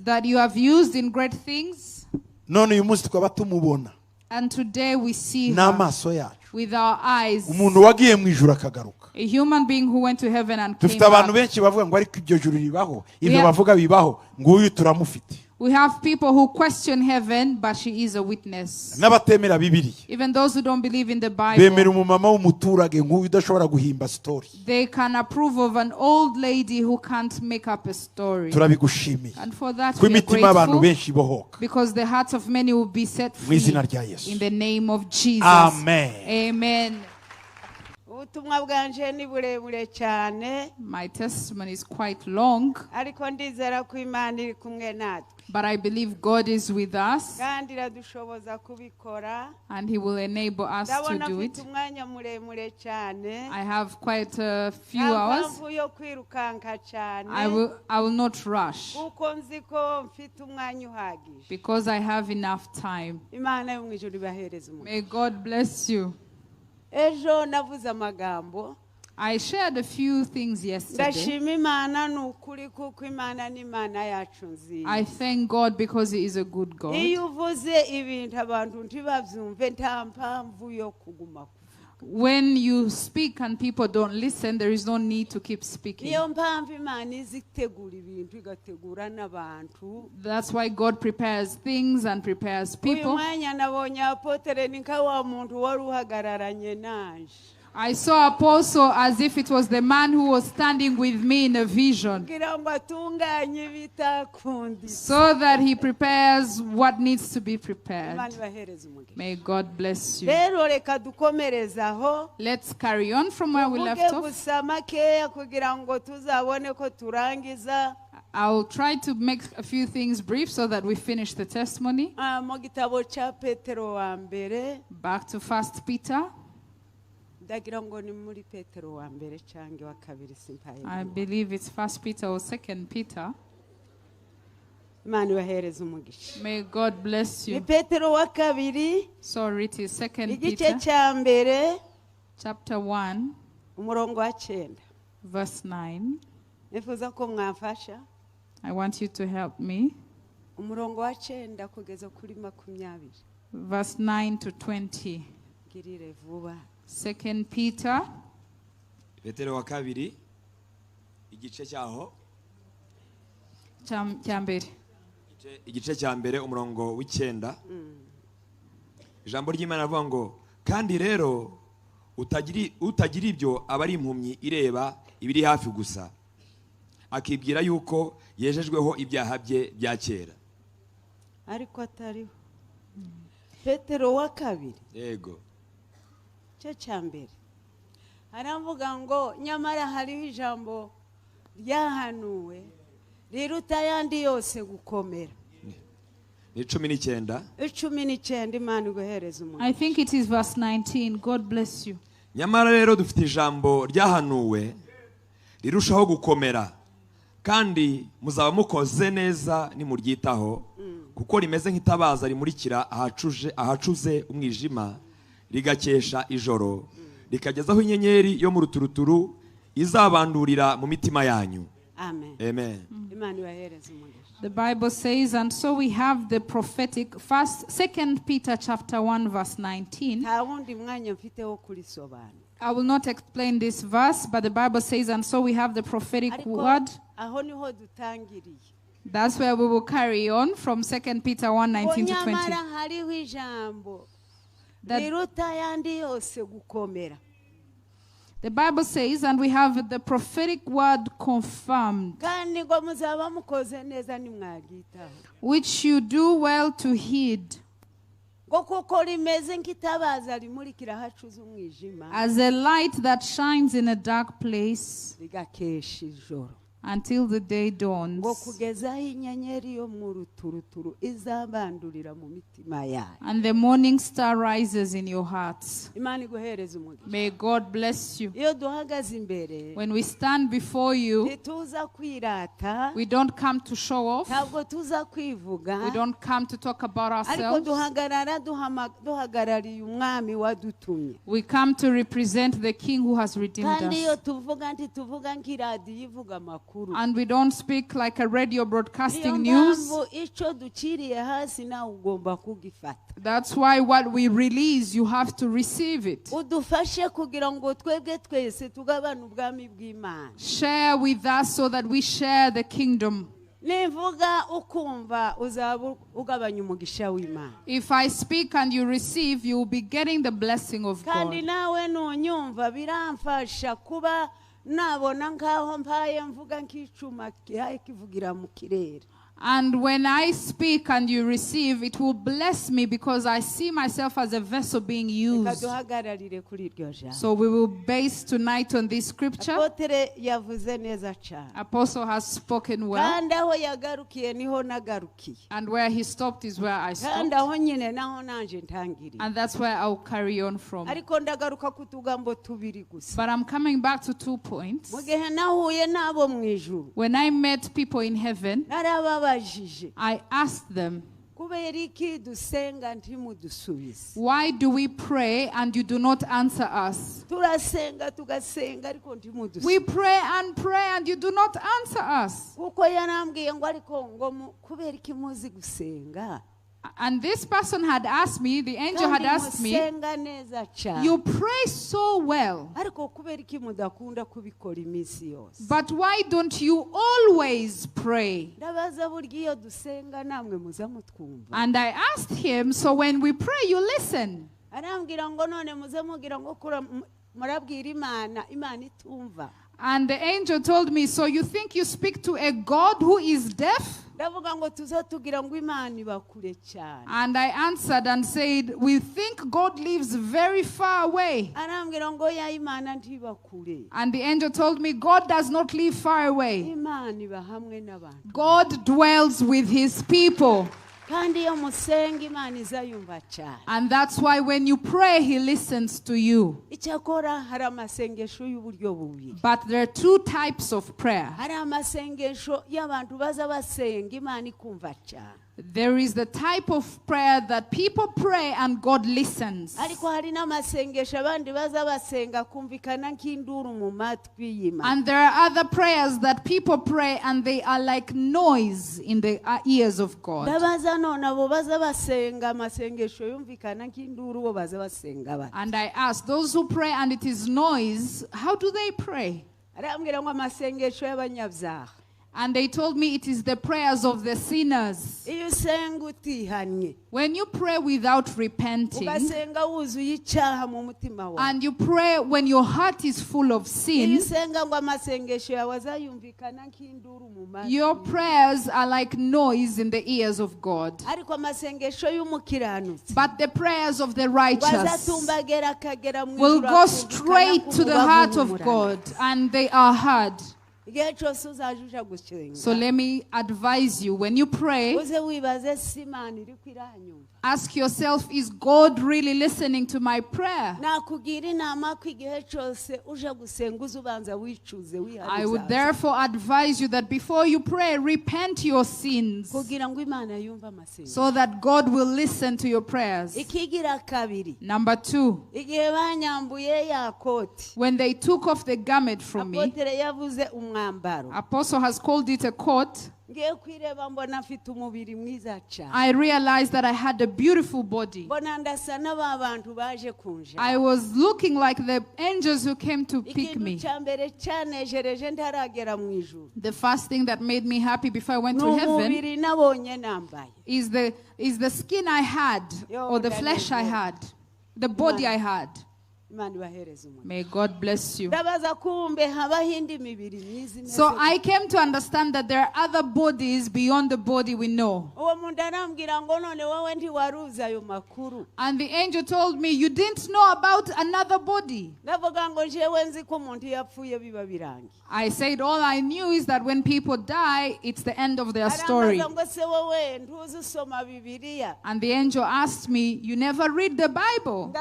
that you have used in great things. And today we see her with our eyes. A human being who went to heaven and came back. We have people who question heaven, but she is a witness. Even those who don't believe in the Bible, they can approve of an old lady who can't make up a story. And for that we are grateful, because the hearts of many will be set free in the name of Jesus. Amen. Amen. My testimony is quite long, but I believe God is with us and He will enable us to do it. I have quite a few hours. I will not rush because I have enough time. May God bless you. I shared a few things yesterday. I thank God because He is a good God. When you speak and people don't listen, there is no need to keep speaking. That's why God prepares things and prepares people. I saw Apostle as if it was the man who was standing with me in a vision, so that he prepares what needs to be prepared. May God bless you. Let's carry on from where we left off. I'll try to make a few things brief so that we finish the testimony. Back to 1 Peter. I believe it's 1 Peter or 2 Peter. May God bless you. Sorry, it is 2 Peter chapter 1 verse 9. I want you to help me. Verse 9 to 20. 2 Peter Petero wa kabiri igice cyaho cyambere igice cyambere umurongo w'ikenda. Ijambo ry'Imana avuga ngo kandi rero utagira ibyo abari impumyi ireba ibiri hafi gusa akibwira yuko yejejweho ibyaha bye bya kera. Ariko atariho. Petero wa kabiri. Yego. Cyambere aravuga ngo nyamara hariho ijambo ryahanuwe riruta yandi yose gukomera. Ni 19 Imana iguhereze umuntu. I think it is verse 19. God bless you. Nyamara rero dufite ijambo ryahanuwe rirushaho gukomera kandi muzaba mukoze neza nimuryitaho kuko rimeze nk'itabaza rimurikira ahacuze umwijima rigakesha ijoro rikagezaho inyenyeri yo mu ruturuturu izabandurira mu mitima yanyu. Amen. Amen. The Bible says, and so we have the prophetic 2 Peter chapter 1 verse 19. I will not explain this verse, but the Bible says, and so we have the prophetic word. That's where we will carry on from 2 Peter 1:19 to 20. The Bible says, and we have the prophetic word confirmed, which you do well to heed, as a light that shines in a dark place until the day dawns, and the morning star rises in your hearts. May God bless you. When we stand before you, we don't come to show off. We don't come to talk about ourselves. We come to represent the King who has redeemed us. And we don't speak like a radio broadcasting news. That's why what we release, you have to receive it. Share with us so that we share the kingdom. If I speak and you receive, you will be getting the blessing of God. And when I speak and you receive, it will bless me because I see myself as a vessel being used. So we will base tonight on this scripture. Apostle has spoken well. And where he stopped is where I stopped. And that's where I'll carry on from. But I'm coming back to 2 points. When I met people in heaven, I asked them, why do we pray and you do not answer us? We pray and you do not answer us. And this person had asked me, the angel had asked me, you pray so well, but why don't you always pray? And I asked him, so when we pray, you listen. And the angel told me, so you think you speak to a God who is deaf? And I answered and said, we think God lives very far away. And the angel told me, God does not live far away. God dwells with his people. And that's why when you pray, he listens to you. But there are 2 types of prayer. There is the type of prayer that people pray and God listens. And there are other prayers that people pray and they are like noise in the ears of God. And I asked, those who pray and it is noise, how do they pray? And they told me it is the prayers of the sinners. When you pray without repenting, and you pray when your heart is full of sin, your prayers are like noise in the ears of God. But the prayers of the righteous will go straight to the heart of God, and they are heard. So let me advise you, when you pray, ask yourself, is God really listening to my prayer? I would therefore advise you that before you pray, repent your sins so that God will listen to your prayers. Number 2, when they took off the garment from me, Apostle has called it a coat. I realized that I had a beautiful body. I was looking like the angels who came to pick me. The first thing that made me happy before I went to heaven is the skin I had, or the flesh I had, the body I had. May God bless you. So I came to understand that there are other bodies beyond the body we know. And the angel told me, you didn't know about another body. I said, all I knew is that when people die, it's the end of their story. And the angel asked me, you never read the Bible?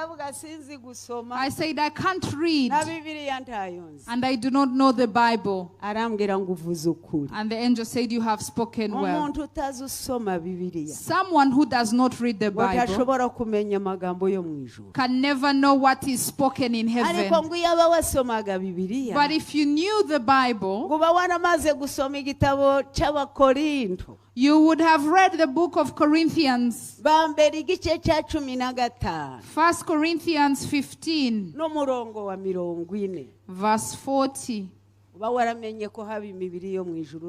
I said, I can't read. And I do not know the Bible. And the angel said, you have spoken well. Someone who does not read the Bible can never know what is spoken in heaven. But if you knew the Bible, you would have read the book of Corinthians. 1 Corinthians 15, verse 40.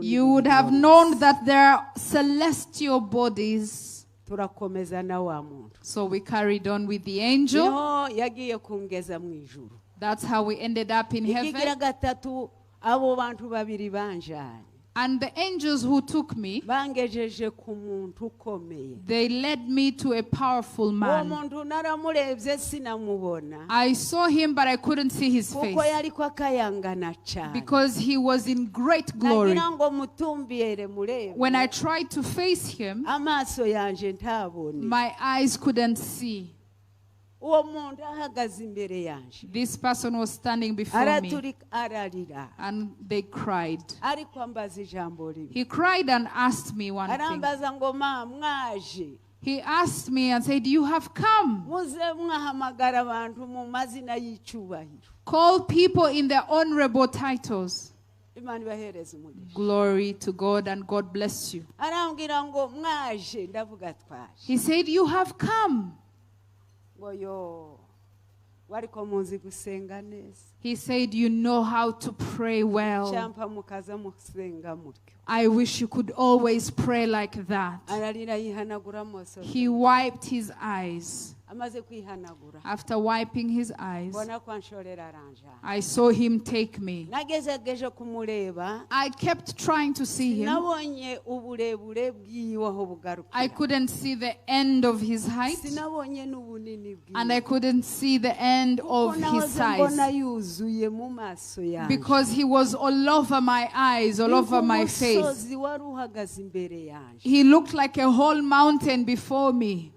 You would have known that there are celestial bodies. So we carried on with the angel. That's how we ended up in heaven. And the angels who took me, they led me to a powerful man. I saw him, but I couldn't see his face because he was in great glory. When I tried to face him, my eyes couldn't see. This person was standing before me and they cried. He cried and asked me one thing. He asked me and said, you have come. Call people in their honorable titles. Glory to God, and God bless you. He said, you have come. He said, you know how to pray well. I wish you could always pray like that. He wiped his eyes. After wiping his eyes, I saw him take me. I kept trying to see him. I couldn't see the end of his height, and I couldn't see the end of his size, because he was all over my eyes, all over my face. He looked like a whole mountain before me.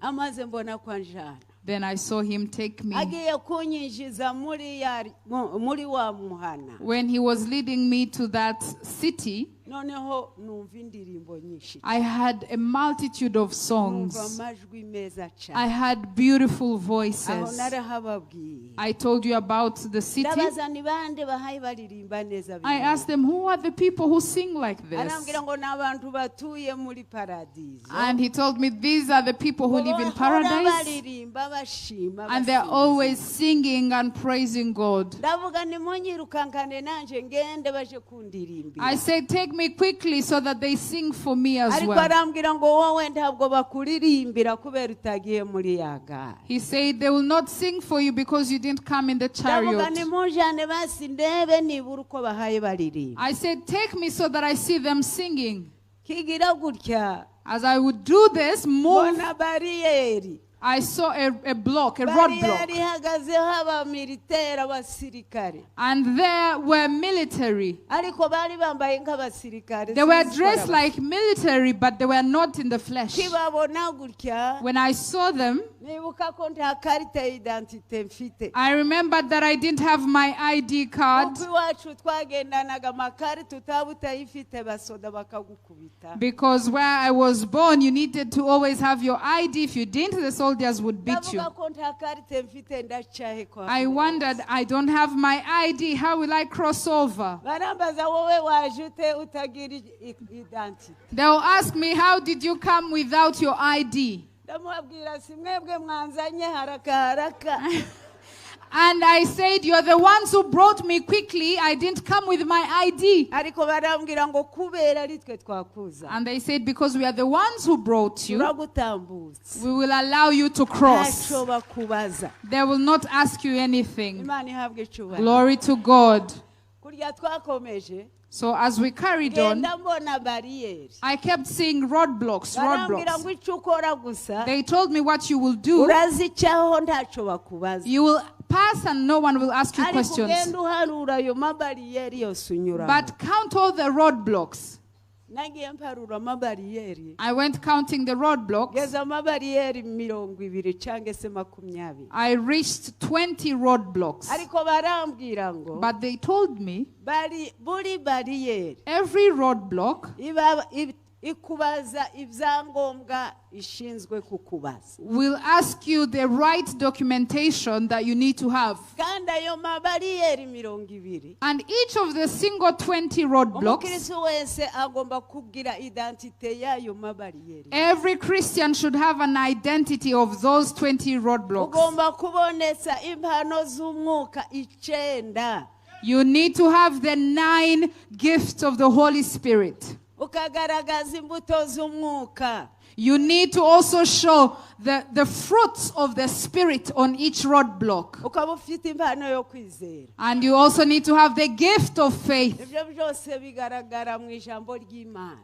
Then I saw him take me. When he was leading me to that city, I had a multitude of songs. I had beautiful voices. I told you about the city. I asked them, who are the people who sing like this? And he told me, these are the people who live in paradise, and they're always singing and praising God. I said, take me quickly so that they sing for me as well. He said, they will not sing for you because you didn't come in the chariot. I said, take me so that I see them singing. As I would do this, move, I saw a roadblock. And there were military. They were dressed like military, but they were not in the flesh. When I saw them, I remembered that I didn't have my ID card, because where I was born, you needed to always have your ID. If you didn't, the soldiers would beat you. I wondered, I don't have my ID. How will I cross over? They'll ask me, how did you come without your ID? And I said, you're the ones who brought me quickly. I didn't come with my ID. And they said, because we are the ones who brought you, we will allow you to cross. They will not ask you anything. Glory to God. So as we carried on, I kept seeing roadblocks. They told me what you will do. You will pass and no one will ask you questions. But count all the roadblocks. I went counting the roadblocks. I reached 20 roadblocks. But they told me every roadblock will ask you the right documentation that you need to have. And each of the single 20 roadblocks, every Christian should have an identity of those 20 roadblocks. You need to have the 9 gifts of the Holy Spirit. You need to also show the fruits of the Spirit on each roadblock. And you also need to have the gift of faith.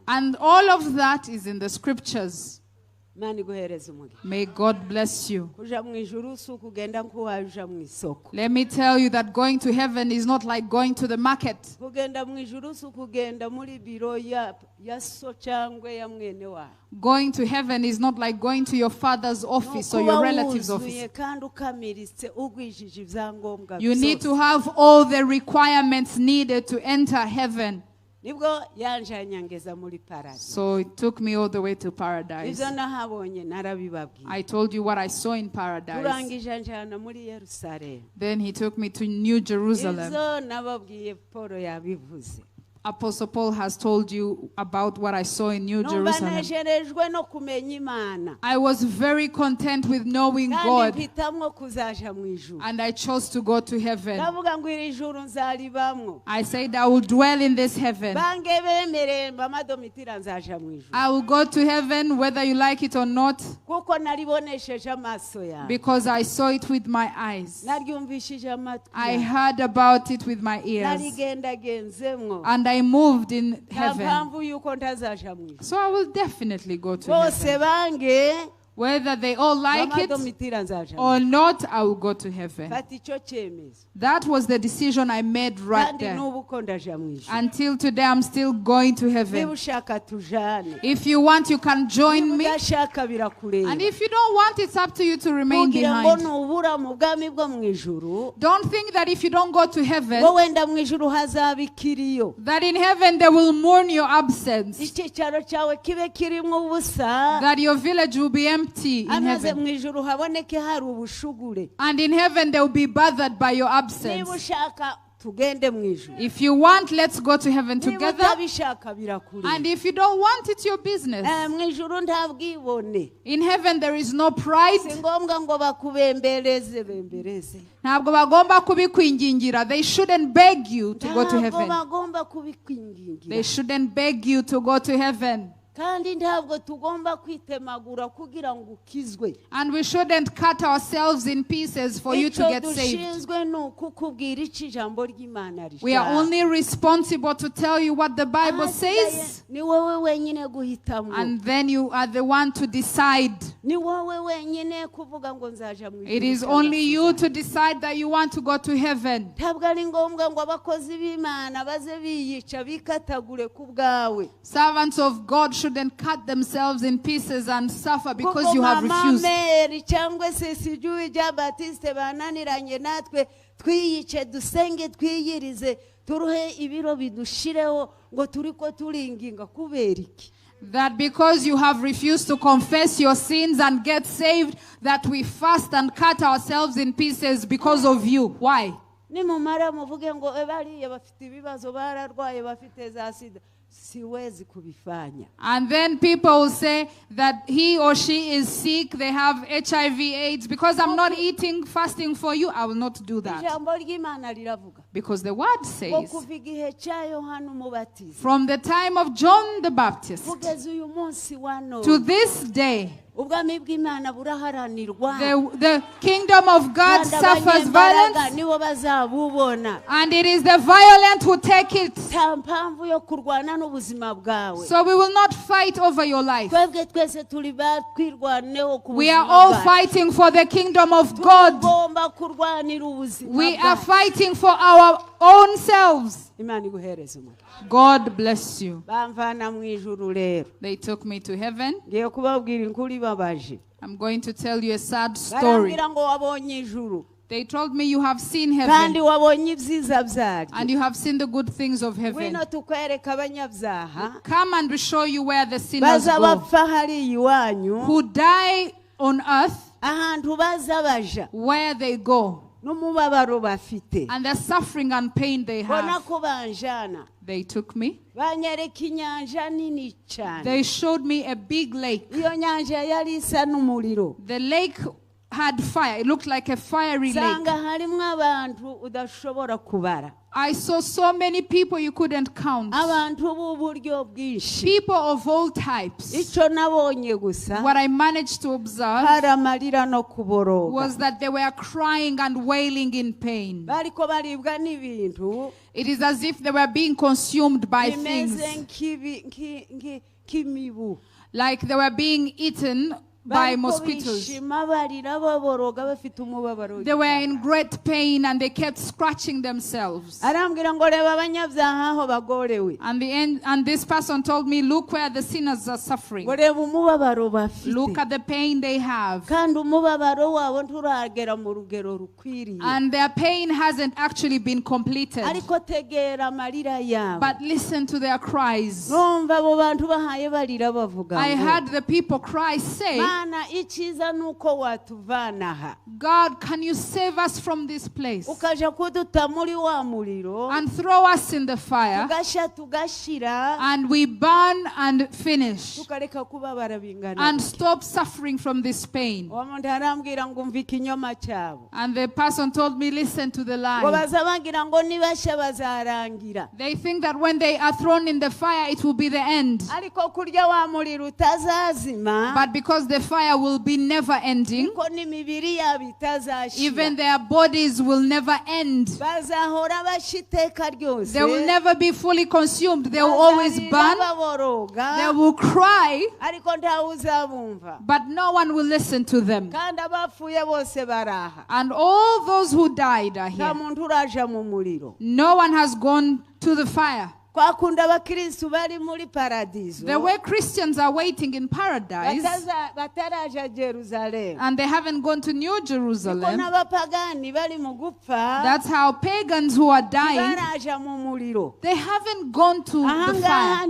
And all of that is in the scriptures. May God bless you. Let me tell you that going to heaven is not like going to the market. Going to heaven is not like going to your father's office or your relative's office. You need to have all the requirements needed to enter heaven. So it took me all the way to paradise. I told you what I saw in paradise. Then he took me to New Jerusalem. Apostle Paul has told you about what I saw in New Jerusalem. I was very content with knowing God, and I chose to go to heaven. I said I will dwell in this heaven. I will go to heaven whether you like it or not, because I saw it with my eyes. I heard about it with my ears, and I moved in heaven. So I will definitely go to heaven. Whether they all like it or not, I will go to heaven. That was the decision I made right there. Until today, I'm still going to heaven. If you want, you can join me. And if you don't want, it's up to you to remain behind. Don't think that if you don't go to heaven, that in heaven they will mourn your absence, that your village will be empty in heaven. And in heaven they will be bothered by your absence. If you want, let's go to heaven together. And if you don't want, it's your business. In heaven there is no pride. They shouldn't beg you to go to heaven. They shouldn't beg you to go to heaven. And we shouldn't cut ourselves in pieces for you to get saved. We are only responsible to tell you what the Bible says. And then you are the one to decide. It is only you to decide that you want to go to heaven. Servants of God shouldn't cut themselves in pieces and suffer because you have refused. That because you have refused to confess your sins and get saved, that we fast and cut ourselves in pieces because of you. Why? And then people will say that he or she is sick, they have HIV/AIDS. Because I'm not eating, fasting for you, I will not do that. Because the word says, from the time of John the Baptist to this day, the kingdom of God suffers violence, and it is the violent who take it. So we will not fight over your life. We are all fighting for the kingdom of God. We are fighting for our own selves. God bless you. They took me to heaven. I'm going to tell you a sad story. They told me you have seen heaven and you have seen the good things of heaven. Come and we show you where the sinners go who die on earth, where they go, and the suffering and pain they have. They took me. They showed me a big lake. The lake had fire. It looked like a fiery lake. I saw so many people you couldn't count. People of all types. What I managed to observe was that they were crying and wailing in pain. It is as if they were being consumed by things. Like they were being eaten by mosquitoes. They were in great pain and they kept scratching themselves. And this person told me, look where the sinners are suffering. Look at the pain they have. And their pain hasn't actually been completed. But listen to their cries. I heard the people cry, say, God, can you save us from this place and throw us in the fire and we burn and finish and stop suffering from this pain? And the person told me, listen to the lie. They think that when they are thrown in the fire it will be the end. But because the fire will be never ending, even their bodies will never end. They will never be fully consumed. They will always burn. They will cry, but no one will listen to them. And all those who died are here. No one has gone to the fire. The way Christians are waiting in paradise, and they haven't gone to New Jerusalem. That's how pagans who are dying, they haven't gone to the fire.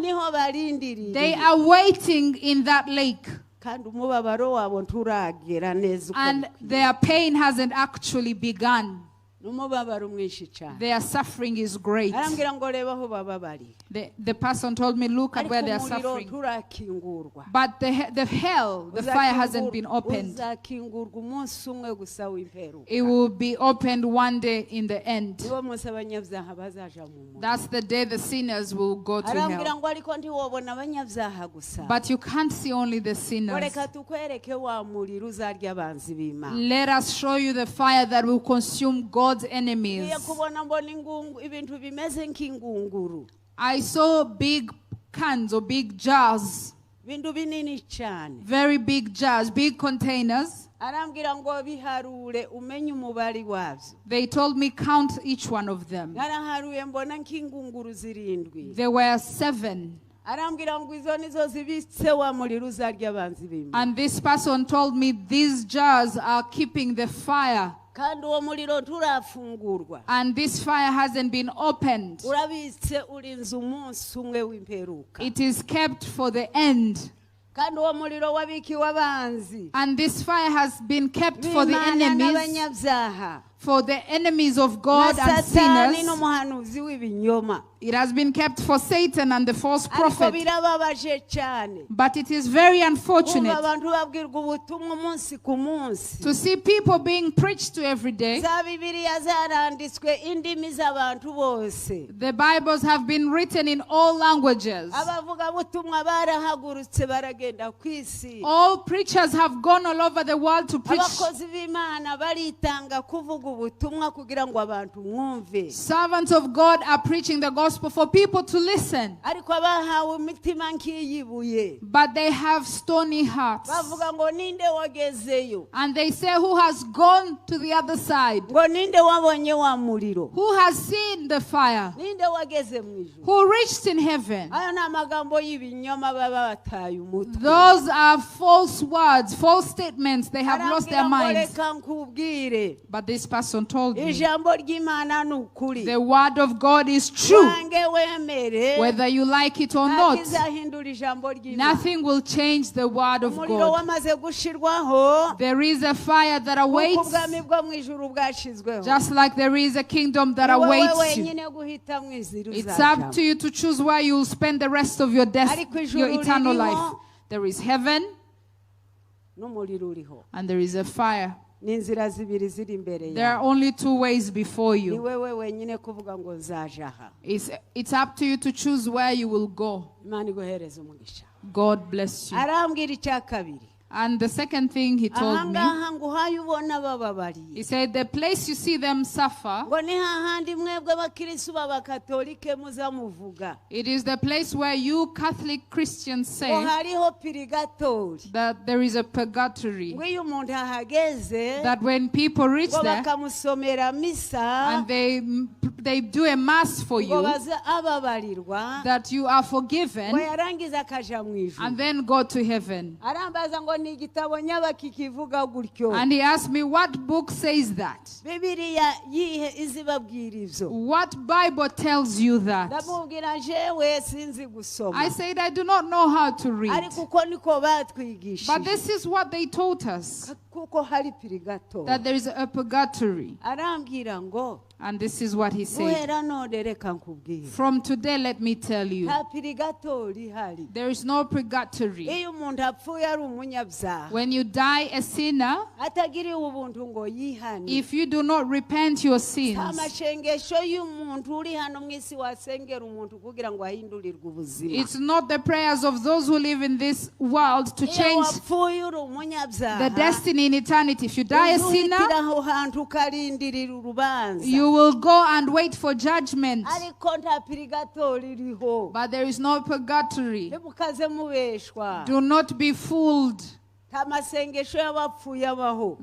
They are waiting in that lake. And their pain hasn't actually begun. Their suffering is great. The person told me, look at where they are suffering. But the hell, the fire hasn't been opened. It will be opened one day in the end. That's the day the sinners will go to hell. But you can't see only the sinners. Let us show you the fire that will consume God's enemies. I saw big cans or big jars, very big jars, big containers. They told me count each one of them. There were 7. And this person told me these jars are keeping the fire. And this fire hasn't been opened. It is kept for the end. And this fire has been kept for the enemies, for the enemies of God and sinners. It has been kept for Satan and the false prophet. But it is very unfortunate to see people being preached to every day. The Bibles have been written in all languages. All preachers have gone all over the world to preach. Servants of God are preaching the gospel gospel for people to listen. But they have stony hearts. And they say, who has gone to the other side? Who has seen the fire? Who reached in heaven? Those are false words, false statements. They have lost their minds. But this person told me, the word of God is true. Whether you like it or not, nothing will change the word of God. There is a fire that awaits, just like there is a kingdom that awaits you. It's up to you to choose where you will spend the rest of your eternal life. There is heaven and there is a fire. There are only two ways before you. It's up to you to choose where you will go. God bless you. And the second thing he told me, he said, the place you see them suffer, it is the place where you Catholic Christians say that there is a purgatory. That when people reach there and they do a mass for you, that you are forgiven and then go to heaven. And he asked me, what book says that? What Bible tells you that? I said, I do not know how to read. But this is what they taught us, that there is a purgatory. And this is what he said. From today, let me tell you, there is no purgatory. When you die a sinner, if you do not repent your sins, it's not the prayers of those who live in this world to change the destiny in eternity. If you die a sinner, you will go and wait for judgment. But there is no purgatory. Do not be fooled.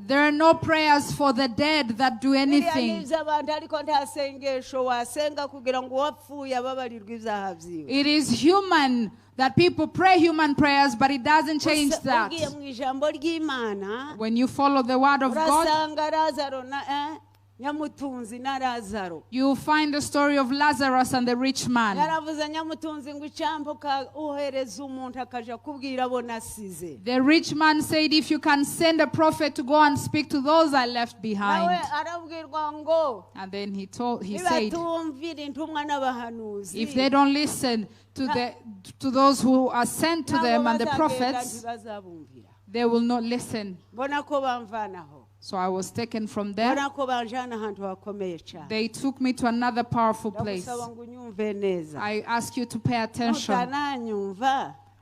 There are no prayers for the dead that do anything. It is human that people pray human prayers, but it doesn't change that. When you follow the word of God, you find the story of Lazarus and the rich man. The rich man said, if you can send a prophet to go and speak to those I left behind. And then he said, if they don't listen to those who are sent to them and the prophets, they will not listen. So I was taken from there. They took me to another powerful place. I ask you to pay attention.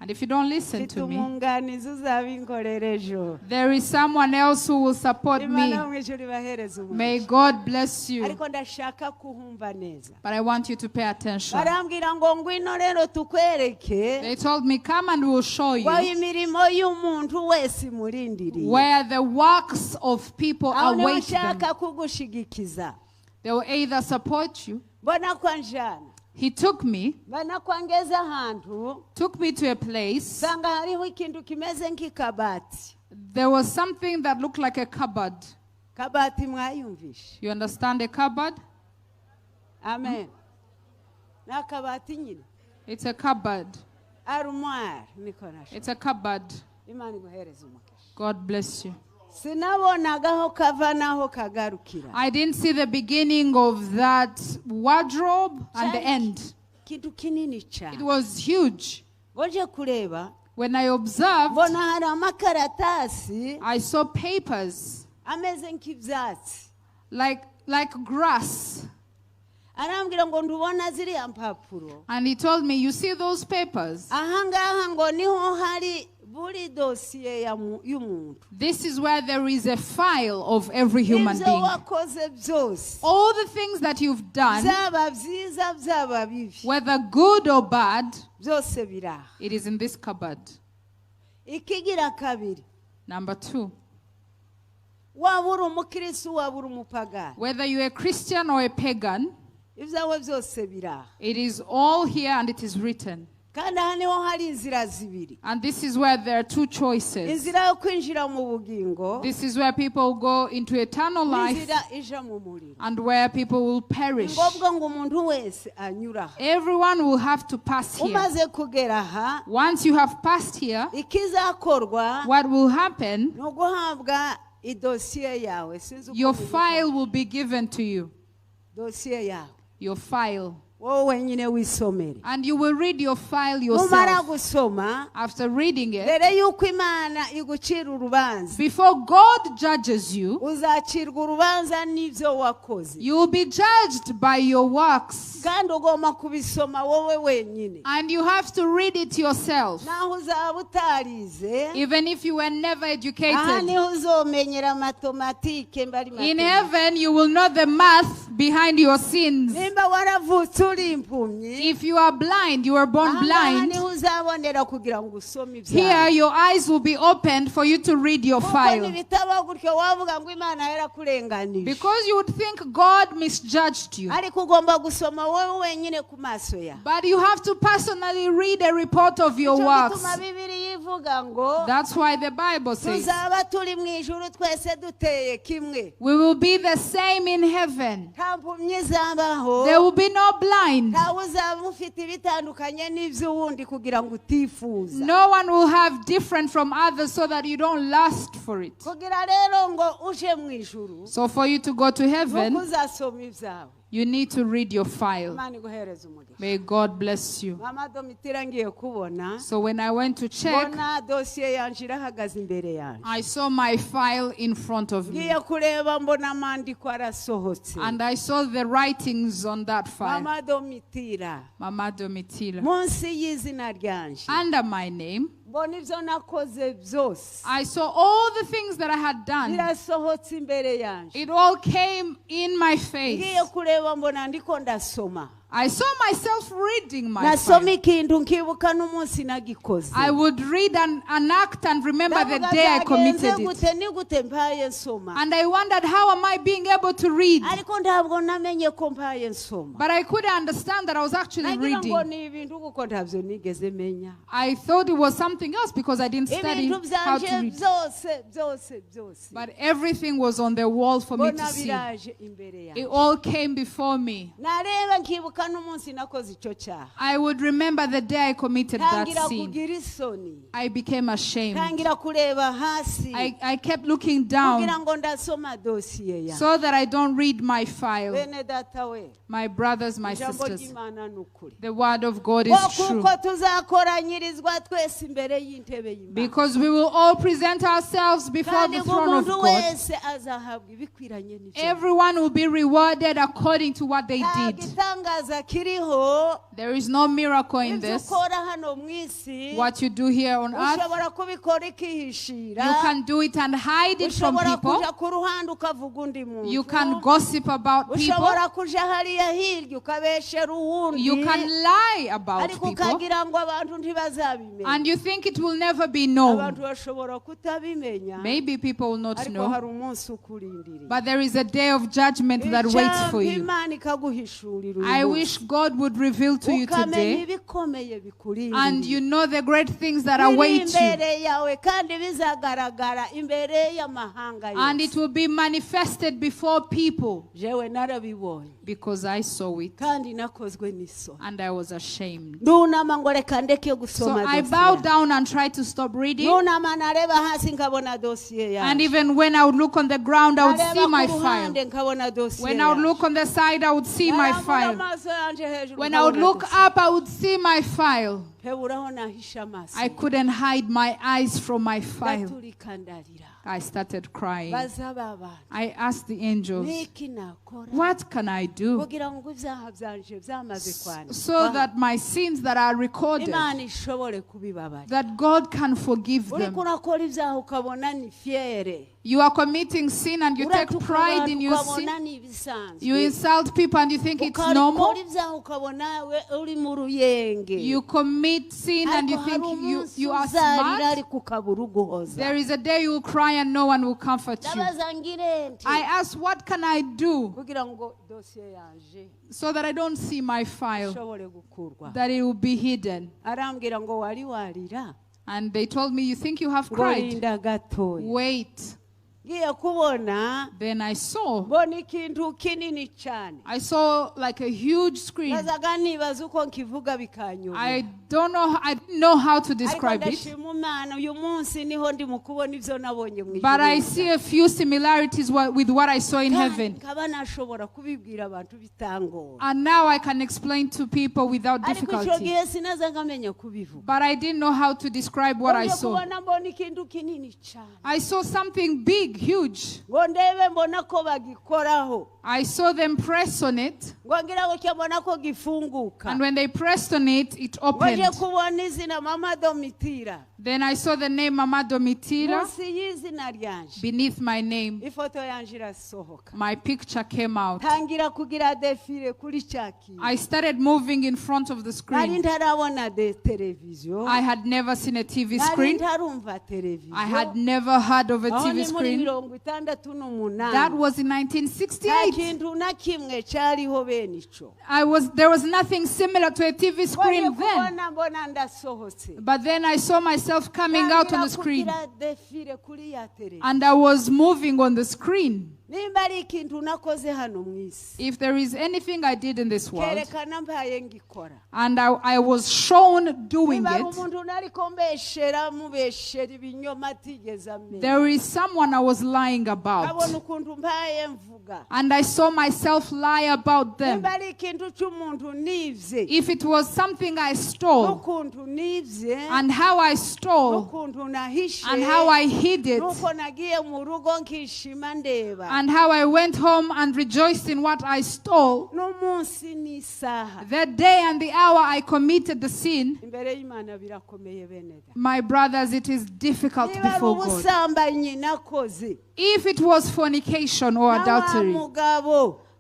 And if you don't listen to me, there is someone else who will support me. May God bless you. But I want you to pay attention. They told me, come and we'll show you where the works of people await them. They will either support you. He took me to a place. There was something that looked like a cupboard. You understand a cupboard? Amen. It's a cupboard. It's a cupboard. God bless you. I didn't see the beginning of that wardrobe and the end. It was huge. When I observed, I saw papers like grass. And he told me, you see those papers? This is where there is a file of every human being. All the things that you've done, whether good or bad, it is in this cupboard. Number 2. Whether you're a Christian or a pagan, it is all here and it is written. And this is where there are 2 choices. This is where people go into eternal life and where people will perish. Everyone will have to pass here. Once you have passed here, what will happen? Your file will be given to you. Your file. And you will read your file yourself. After reading it, before God judges you, you will be judged by your works. And you have to read it yourself. Even if you were never educated. In heaven, you will know the math behind your sins. If you are blind, you were born blind. Here, your eyes will be opened for you to read your file. Because you would think God misjudged you. But you have to personally read a report of your works. That's why the Bible says we will be the same in heaven. There will be no blind. No one will have different from others so that you don't lust for it. So for you to go to heaven, you need to read your file. May God bless you. So when I went to check, I saw my file in front of me. And I saw the writings on that file. Mama Domitira. Under my name, I saw all the things that I had done. It all came in my face. I saw myself reading my file. I would read an act and remember the day I committed it. And I wondered, how am I being able to read? But I couldn't understand that I was actually reading. I thought it was something else because I didn't study how to read. But everything was on the wall for me to see. It all came before me. I would remember the day I committed that sin. I became ashamed. I kept looking down so that I don't read my file. My brothers, my sisters, the word of God is true. Because we will all present ourselves before the throne of God. Everyone will be rewarded according to what they did. There is no miracle in this. What you do here on earth, you can do it and hide it from people. You can gossip about people. You can lie about people. And you think it will never be known. Maybe people will not know. But there is a day of judgment that waits for you. I wish God would reveal to you today, and you know the great things that await you, and it will be manifested before people, because I saw it and I was ashamed. So I bowed down and tried to stop reading, and even when I would look on the ground, I would see my file. When I would look on the side, I would see my file. When I would look up, I would see my file. I couldn't hide my eyes from my file. I started crying. I asked the angels, what can I do so that my sins that are recorded, that God can forgive them? You are committing sin and you take pride in your sin. You insult people and you think it's normal. You commit sin and you think you are smart. There is a day you will cry and no one will comfort you. I asked, what can I do so that I don't see my file, that it will be hidden? And they told me, you think you have cried? Wait. Then I saw like a huge screen. I didn't know how to describe it. But I see a few similarities with what I saw in heaven. And now I can explain to people without difficulty. But I didn't know how to describe what I saw. I saw something big, huge. I saw them press on it. And when they pressed on it, it opened. Then I saw the name Mama Domitira beneath my name. My picture came out. I started moving in front of the screen. I had never seen a TV screen. I had never heard of a TV screen. That was in 1968. There was nothing similar to a TV screen then. But then I saw myself coming out on the screen. And I was moving on the screen. If there is anything I did in this world, and I was shown doing it, there is someone I was lying about. And I saw myself lie about them. If it was something I stole, and how I stole, and how I hid it, and how I went home and rejoiced in what I stole, the day and the hour I committed the sin, my brothers, it is difficult before God. If it was fornication or adultery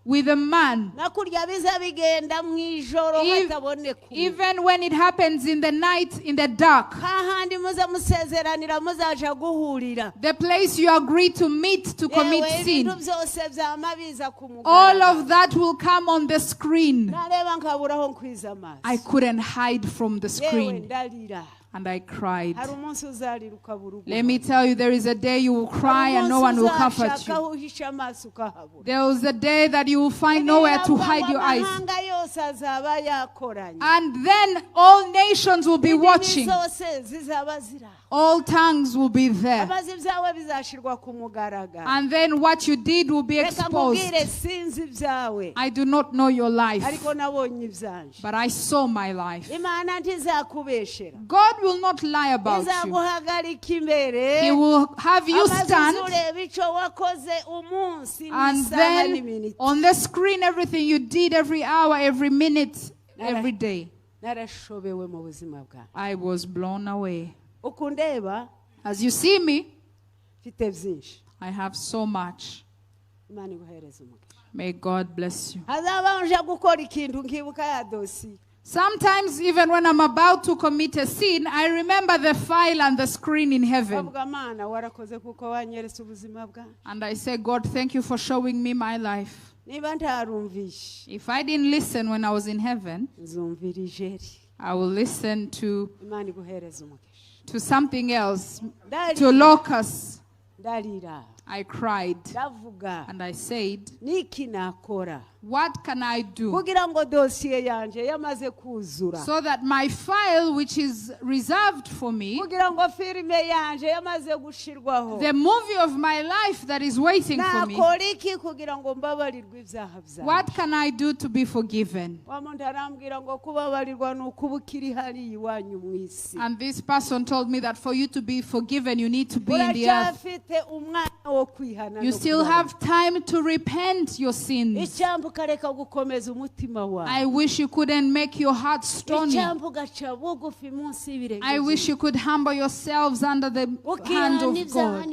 with a man, even when it happens in the night, in the dark, the place you agree to meet to commit sin, all of that will come on the screen. I couldn't hide from the screen. And I cried. Let me tell you, there is a day you will cry and no one will comfort you. There was a day that you will find nowhere to hide your eyes. And then all nations will be watching. All tongues will be there. And then what you did will be exposed. I do not know your life, but I saw my life. God will not lie about you. He will have you stand, and then on the screen everything you did every hour, every minute, every day. I was blown away. As you see me, I have so much. May God bless you. Sometimes even when I'm about to commit a sin, I remember the file and the screen in heaven. And I say, God, thank you for showing me my life. If I didn't listen when I was in heaven, I will listen to something else, to locusts. I cried and I said, What can I do kugira ngo dosiye yanje yamaze kuzura so that my file which is reserved for me, kugira ngo filime yanje yamaze gushirwaho, the movie of my life that is waiting for me, nakora iki kugira ngo mbabarirwe ibyaha byanjye? what can I do to be forgiven? Wa muntu arambwira ngo kubabarirwa nuko ukiri hari iwanyu mu isi. And this person told me that for you to be forgiven, you need to be in the earth. uracyafite umwanya wo kwihana. You still have time to repent your sins. icyambu kareka gukomeza umutima wawe. I wish you couldn't make your heart stony. icyambu gaca bugufi munsi y'ibirenge. I wish you could humble yourselves under the hand of God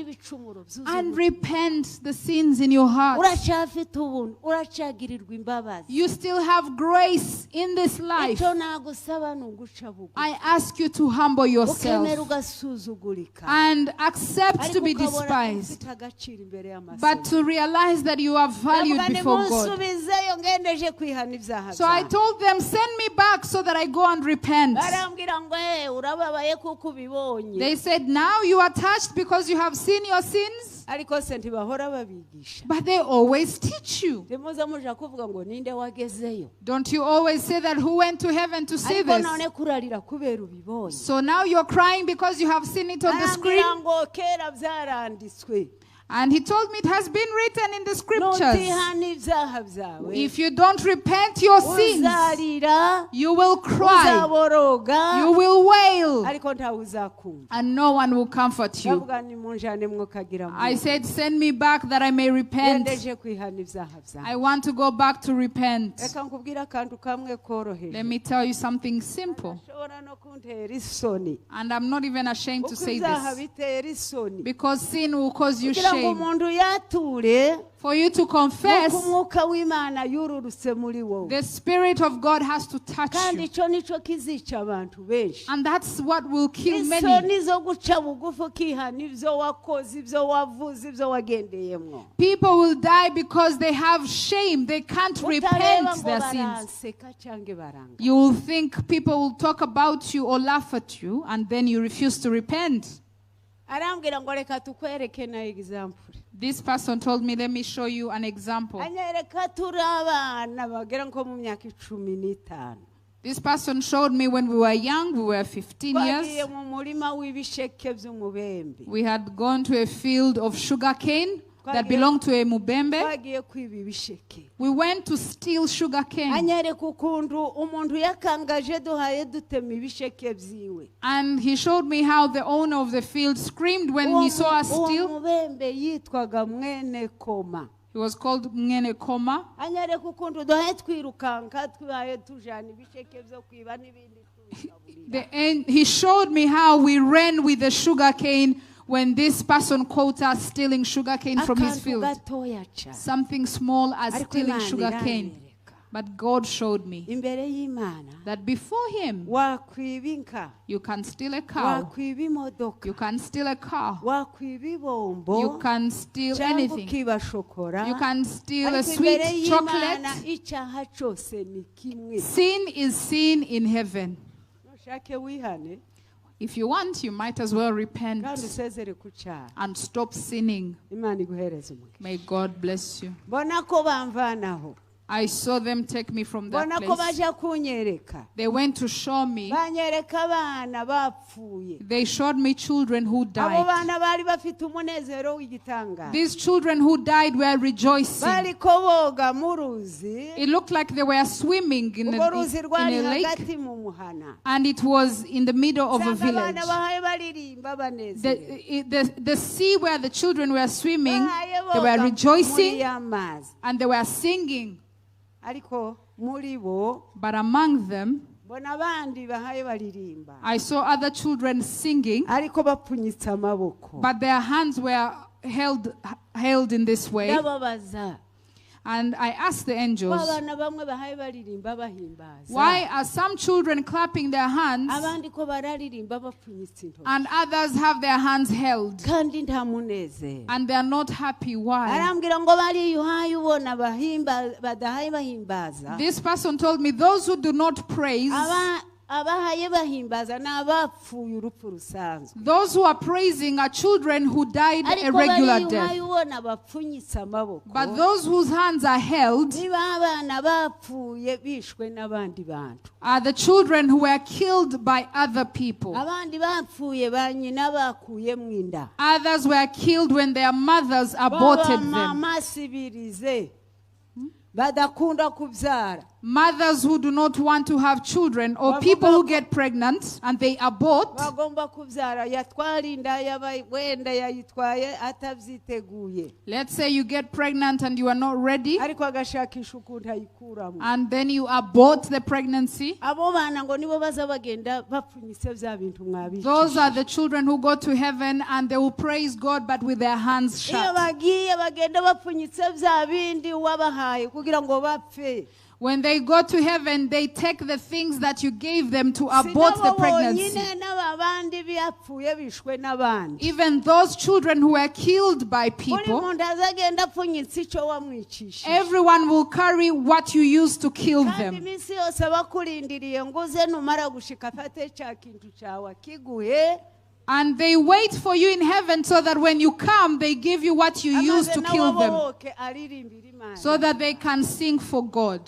and repent the sins in your heart. uracyafite ubuntu, uracyagirirwa imbabazi. You still have grace in this life. icyo nagusaba ni uguca bugufi. I ask you to humble yourself ukemera ugasuzugurika, and accept to be despised, ufite agaciro imbere y'amaso. but to realize that you are valued before God. munsubizeyo ngendeje kwihana ibyaha. So I told them, send me back so that I go and repent. barambwira ngo urababaye kuko ubibonye. They said, now you are touched because you have seen your sins. ariko se ntibahora babigisha. But they always teach you. ntimuze muja kuvuga ngo ninde wagezeyo. Don't you always say that who went to heaven to see ariko this? none kurarira kubera ubibonye. So now you're crying because you have seen it on the screen. arambwira ngo kera byaranditswe. And he told me it has been written in the scriptures. nutihana ibyaha byawe, If you don't repent your sins, uzarira, you will cry, uzaboroga, you will wail, ariko ntawe uzakumva. and no one will comfort you. ndavuga ni munjane mwokagira mu. I said, send me back that I may repent. ngendeje kwihana ibyaha byawe. I want to go back to repent. reka nkubwire akantu kamwe koroheje. Let me tell you something simple. ashobora no kuntera isoni. And I'm not even ashamed to kuko say ibyaha this. bitera isoni. Because sin will cause you kugira ngo shame. umuntu yature, For you to confess, nuko umwuka w'Imana yururutse muri wowe. the Spirit of God has to touch kandi you. icyo nicyo kizica abantu benshi. And that's what will kill many. isoni zo guca bugufi ukihana ibyo wakoze, ibyo wavuze, ibyo wagendeyemo. People will die because they have shame. They can't utareba repent ngo their sins. baranseka cyangwa baranga. You will think people will talk about you or laugh at you, and then you refuse to repent. arambwira ngo reka tukwereke na example. This person told me, let me show you an example. anyereka turi abana bagera nko mu myaka 15. This person showed me when we were young, we were 15 twagiye years. mu murima w'ibisheke by'umubembe. We had gone to a field of sugarcane that belonged to a mubembe. twagiye kwiba ibisheke. We went to steal sugarcane. anyereka ukuntu umuntu yakangaje duhaye dutema ibisheke byiwe. And he showed me how the owner of the field screamed when he saw us steal. umubembe yitwaga mwene koma. He was called Mwene Koma. anyereka ukuntu duhaye twirukanka twahaye tujana ibisheke byo kwiba n'ibindi tubigaburira. He showed me how we ran with the sugarcane when this person caught us stealing sugarcane from his akantu field. gatoya cyane. Something small as Ariko stealing Imana sugarcane. iranyereka. But God showed me imbere y'Imana that before Him, wakwiba inka, you can steal a cow, wakwiba imodoka, you can steal a car, wakwiba ibombo, you can steal cyangwa anything. ukiba shokora. You can steal a ariko sweet imbere y'Imana chocolate. icyaha cyose ni kimwe. Sin is sin in heaven. nushake wihane If you want, you might as well repent kandi usezere ku cyaha. and stop sinning. Imana iguhereze umugisha. May God bless you. mbona ko bamvanaho, I saw them take me from that mbona ko place. baje kunyereka, They went to show me. banyereka abana bapfuye. They showed me children who abo died. bana bari bafite umunezero w'igitangaza. These children who died were rejoicing. bariko boga mu ruzi, It looked like they were swimming in urwo ruzi a rwari lake, hagati mu muhana. and it was in the middle of a Usanga village. abana bahaye baririmba banezerewe. The sea where the children were swimming, bahaye they were boga muri rejoicing y'amazi. and they were singing. ariko muri bo But among them, mbona abandi bahaye baririmba, I saw other children singing, ariko bapfunyitse amaboko. but their hands were held in this way. ndababaza, And I asked the ko angels, abana bamwe bahaye baririmba bahimbaza, why are some children clapping their hands abandi ko bararirimba bapfunyitse intoki and others have their hands held kandi nta munezero? and they are not happy? Why? arambwira ngo bariyuhaye ubona badahaye bahimbaza, This person told me those who do not praise, Those who are praising are children who died a regular death. But those whose hands are held are the children who were killed by other people. Others were killed when their mothers aborted them. Mothers who do not want to have children, or people who get pregnant and they abort. Let's say you get pregnant and you are not ready, and then you abort the pregnancy. Those are the children who go to heaven and they will praise God but with their hands shut. When they go to heaven, they take the things that you gave them to abort the pregnancy. Even those children who were killed by people, everyone will carry what you used to kill them. And they wait for you in heaven so that when you come, they give you what you used to kill them, so that they can sing for God.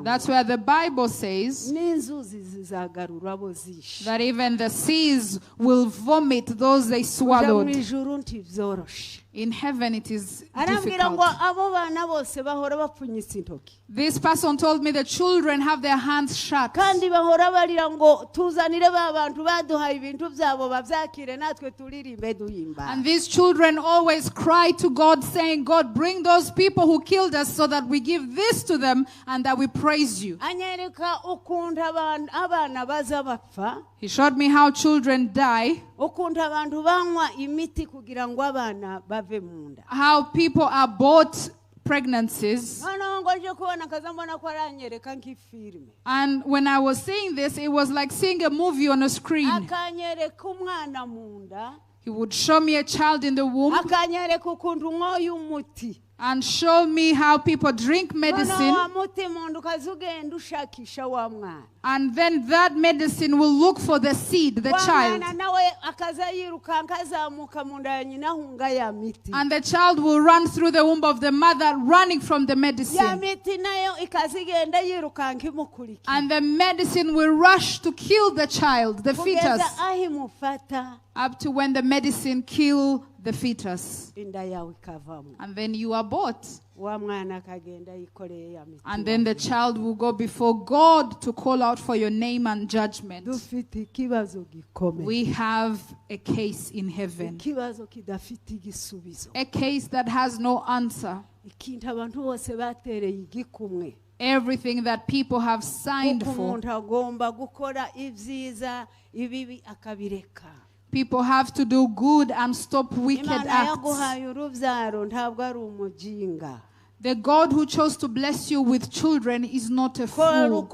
That's where the Bible says that even the seas will vomit those they swallowed. In heaven it is difficult. This person told me the children have their hands shut. And these children always cry to God saying, God, bring those people who killed us so that we give this to them and that we praise you. He showed me how children die, how people abort pregnancies. And when I was seeing this, it was like seeing a movie on a screen. He would show me a child in the womb and show me how people drink medicine, and then that medicine will look for the seed, the child, and the child will run through the womb of the mother running from the medicine, and the medicine will rush to kill the child, the fetus, up to when the medicine kills the fetus, and then you abort. And then the child will go before God to call out for your name and judgment. We have a case in heaven, a case that has no answer. Everything that people have signed for, people have to do good and stop wicked acts. The God who chose to bless you with children is not a fool.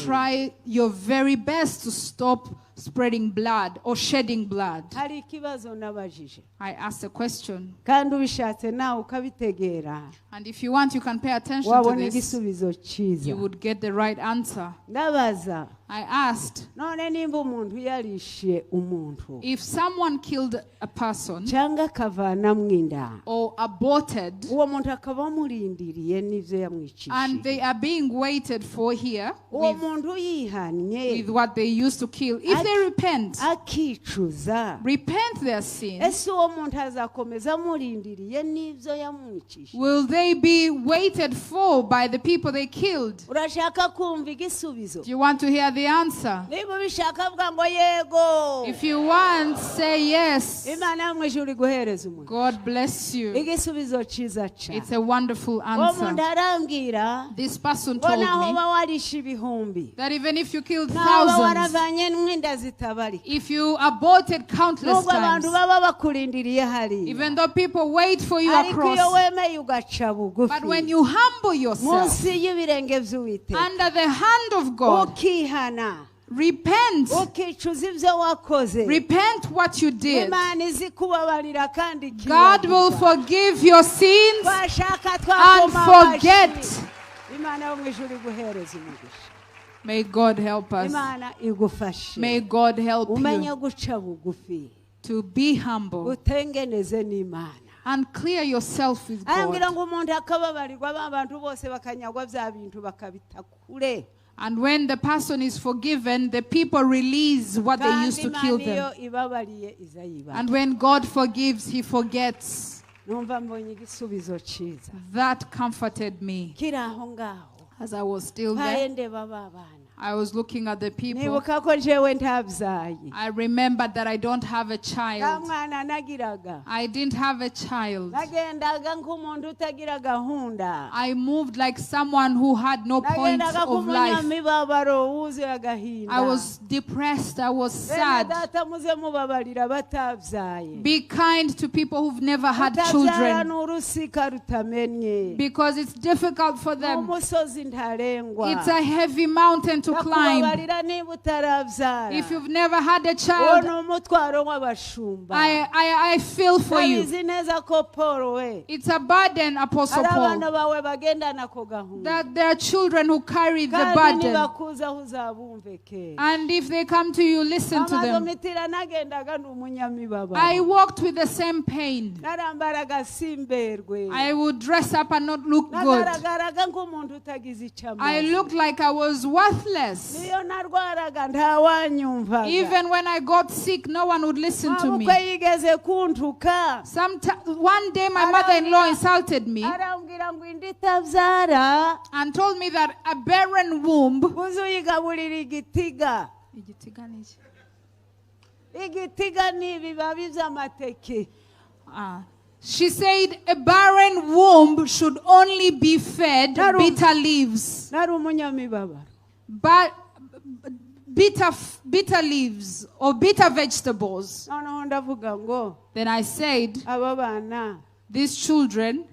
Try your very best to stop spreading blood or shedding blood. I asked a question. And if you want, you can pay attention to this. You would get the right answer. I asked, if someone killed a person or aborted, and they are being waited for here with what they used to kill, if they repent their sins, will they be waited for by the people they killed? Do you want to hear the answer? If you want, say yes. God bless you. It's a wonderful answer. This person told me that even if you killed thousands, if you aborted countless times, even though people wait for you across, but when you humble yourself under the hand of God, repent. Repent what you did. God will forgive your sins and forget May God help us. May God help you to be humble and clear yourself with God. And when the person is forgiven, the people release what they used to kill them. And when God forgives, He forgets. That comforted me. As I was still there, I was looking at the people. I remembered that I don't have a child. I didn't have a child. I moved like someone who had no point of life. I was depressed. I was sad. Be kind to people who've never had children, because it's difficult for them. It's a heavy mountain to climb. If you've never had a child, I feel for you. It's a burden, Apostle Paul, that there are children who carry the burden. And if they come to you, listen to them. I walked with the same pain. I would dress up and not look good. I looked like I was worthless. Even when I got sick, no one would listen to me. One day my mother-in-law insulted me and told me that a barren womb, she said a barren womb should only be fed bitter leaves. But bitter leaves or bitter vegetables. Then I said, these children,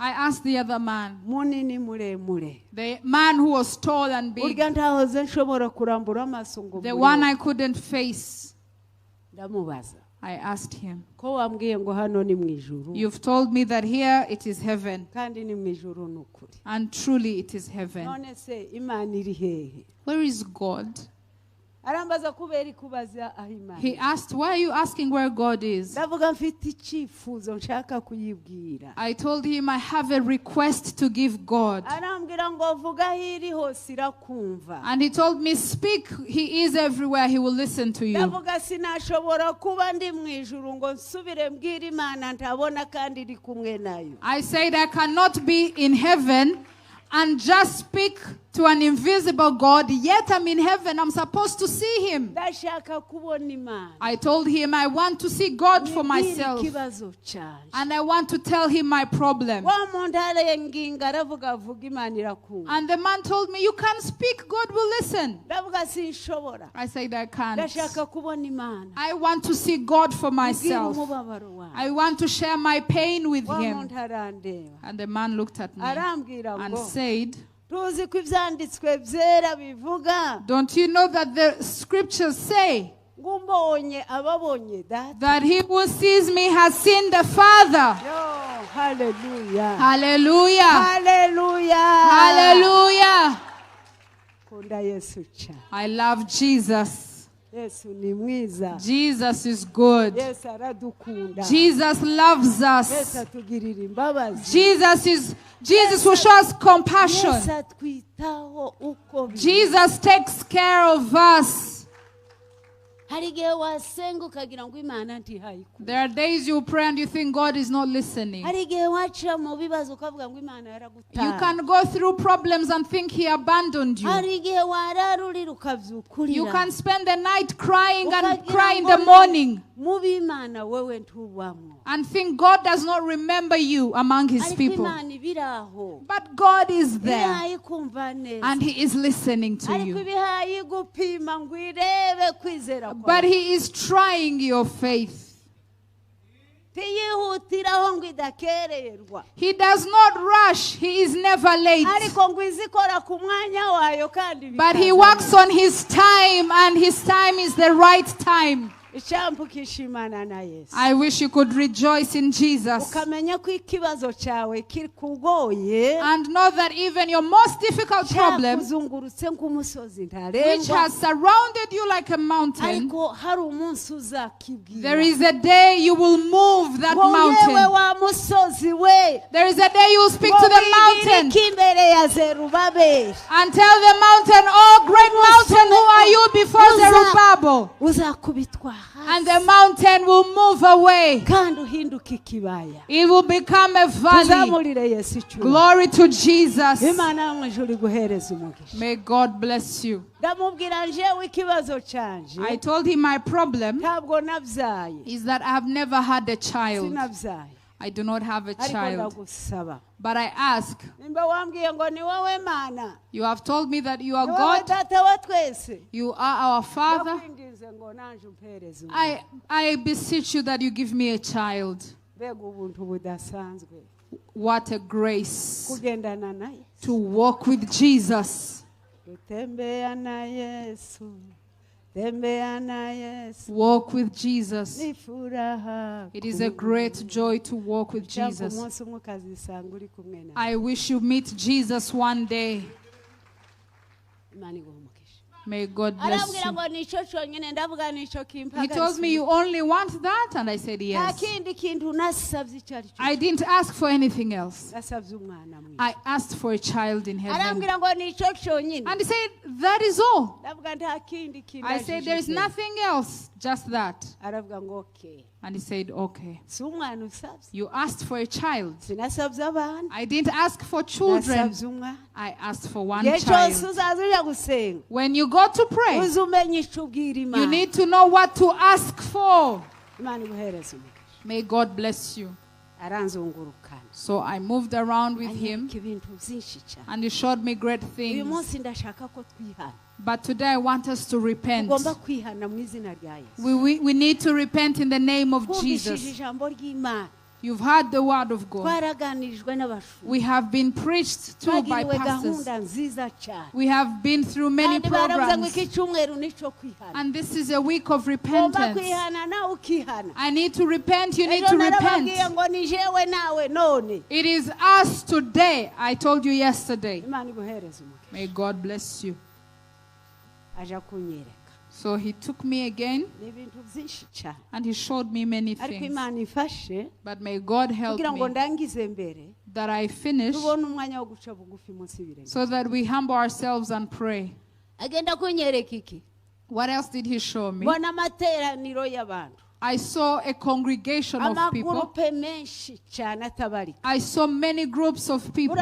I asked the other man, the man who was tall and big, the one I couldn't face, I asked him, you've told me that here it is heaven, and truly it is heaven. Where is God? He asked, why are you asking where God is? I told him I have a request to give God. And he told me, speak, He is everywhere, He will listen to you. I said I cannot be in heaven and just speak to an invisible God, yet I'm in heaven, I'm supposed to see Him. I told him I want to see God for myself, and I want to tell Him my problem. And the man told me, you can speak, God will listen. I said I can't. I want to see God for myself. I want to share my pain with Him. And the man looked at me and said, don't you know that the scriptures say that he who sees me has seen the Father? Hallelujah. Hallelujah. Hallelujah. Hallelujah. I love Jesus. Jesus is good. Jesus loves us. Jesus will show us compassion. Jesus takes care of us. There are days you pray and you think God is not listening. You can go through problems and think He abandoned you. You can spend the night crying and cry in the morning and think God does not remember you among His people. But God is there and He is listening to you. But He is trying your faith. He does not rush. He is never late. But He works on His time, and His time is the right time. I wish you could rejoice in Jesus. And know that even your most difficult problem, which has surrounded you like a mountain, there is a day you will move that mountain. There is a day you will speak to the mountain and tell the mountain, oh great mountain, who are you before Zerubbabel? And the mountain will move away. It will become a valley. Glory to Jesus. May God bless you. I told him my problem is that I have never had a child. I do not have a child. But I ask, you have told me that you are God. You are our Father. I beseech you that you give me a child. What a grace to walk with Jesus. Walk with Jesus. It is a great joy to walk with Jesus. I wish you meet Jesus one day. May God bless you. He told me, you only want that? And I said, yes. I didn't ask for anything else. I asked for a child in heaven. And he said, that is all. I said, there is nothing else, just that. And he said, okay. You asked for a child. I didn't ask for children. I asked for one child. When you go to pray, you need to know what to ask for. May God bless you. So I moved around with him, and he showed me great things. But today I want us to repent. We need to repent in the name of Jesus. You've heard the word of God. We have been preached to by pastors. We have been through many programs. And this is a week of repentance. I need to repent. You need to repent. It is us today. I told you yesterday. May God bless you. So he took me again and he showed me many things. But may God help me that I finish so that we humble ourselves and pray. What else did he show me? I saw a congregation of people. I saw many groups of people.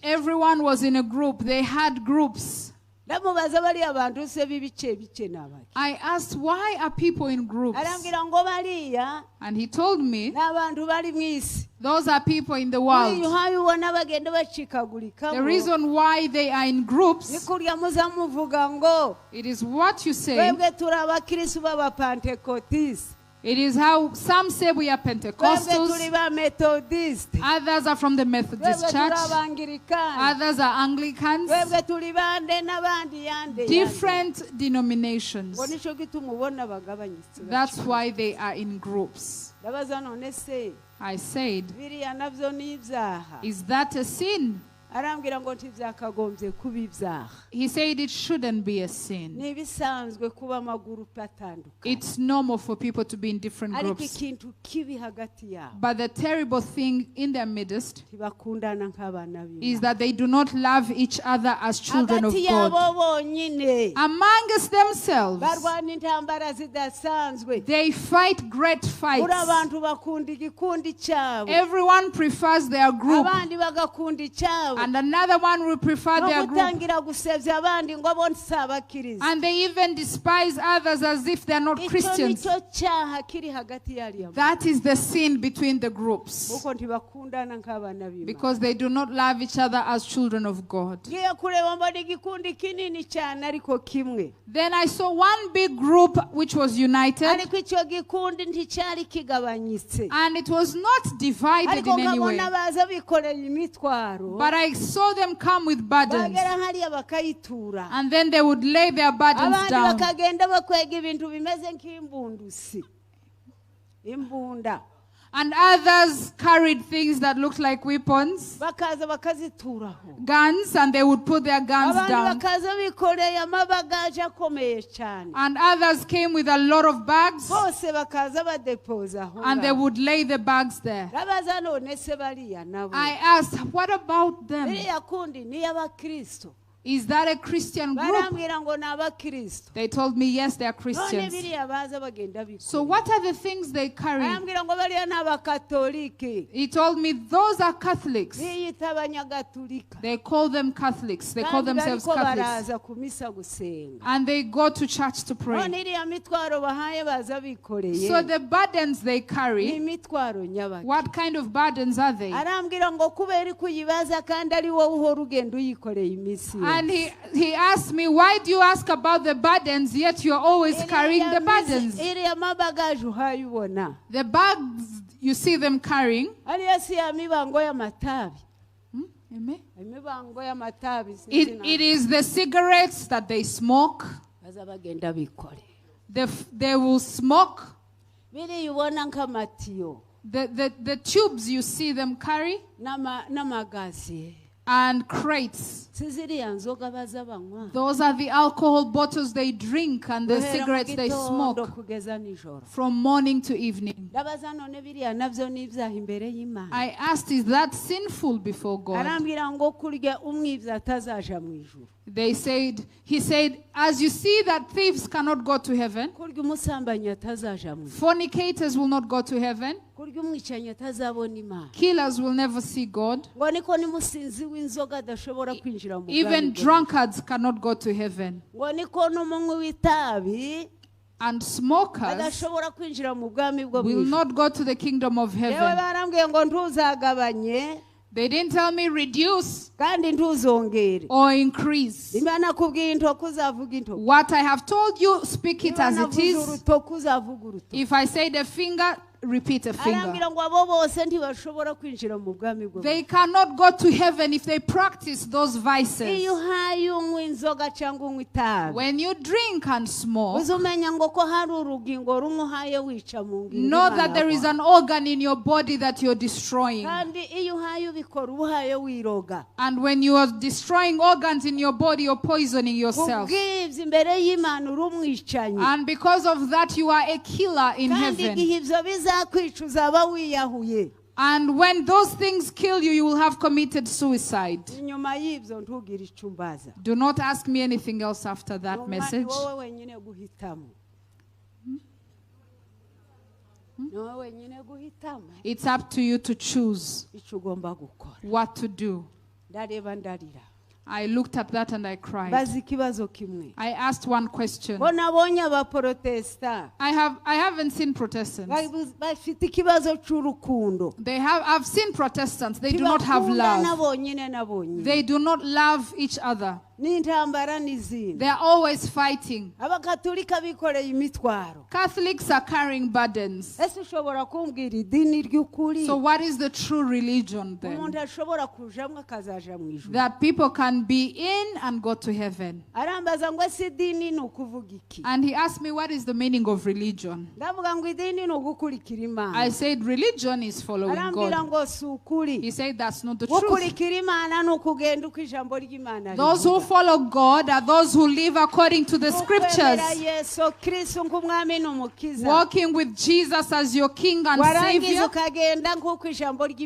Everyone was in a group. They had groups. I asked, why are people in groups? And he told me, those are people in the world. The reason why they are in groups, it is what you say. It is how some say we are Pentecostals, others are from the Methodist Church, others are Anglicans, different denominations. That's why they are in groups. I said, is that a sin? He said it shouldn't be a sin. It's normal for people to be in different groups. But the terrible thing in their midst is that they do not love each other as children of God. Amongst themselves, they fight great fights. Everyone prefers their group. And another one will prefer their group. And they even despise others as if they are not Christians. That is the sin between the groups. Because they do not love each other as children of God. Then I saw one big group which was united. And it was not divided in any way. But I I saw them come with burdens. And then they would lay their burdens down. And others carried things that looked like weapons, guns, and they would put their guns down. And others came with a lot of bags, and they would lay the bags there. I asked, what about them? Is that a Christian group? They told me, yes, they are Christians. So what are the things they carry? He told me, those are Catholics. They call them Catholics. They call themselves Catholics. And they go to church to pray. So the burdens they carry, what kind of burdens are they? And he asked me, why do you ask about the burdens, yet you're always carrying the burdens? The bags, you see them carrying. It is the cigarettes that they smoke. They will smoke. The tubes you see them carry. And crates. Those are the alcohol bottles they drink and the cigarettes they smoke from morning to evening. I asked, is that sinful before God? He said, as you see that thieves cannot go to heaven, fornicators will not go to heaven, killers will never see God, even drunkards cannot go to heaven, and smokers will not go to the kingdom of heaven. They didn't tell me reduce or increase. What I have told you, speak it as it is. If I say the finger, repeat a finger. They cannot go to heaven if they practice those vices. When you drink and smoke, know that there is an organ in your body that you're destroying. And when you are destroying organs in your body, you're poisoning yourself. And because of that, you are a killer in heaven. And when those things kill you, you will have committed suicide. Do not ask me anything else after that message. It's up to you to choose what to do. I looked at that and I cried. I asked one question. I haven't seen Protestants. I've seen Protestants. They do not have love. They do not love each other. They are always fighting. Catholics are carrying burdens. So what is the true religion then? That people can be in and go to heaven. And he asked me, what is the meaning of religion? I said, religion is following God. He said, that's not the truth. Those who follow God are those who live according to the scriptures, walking with Jesus as your King and Savior,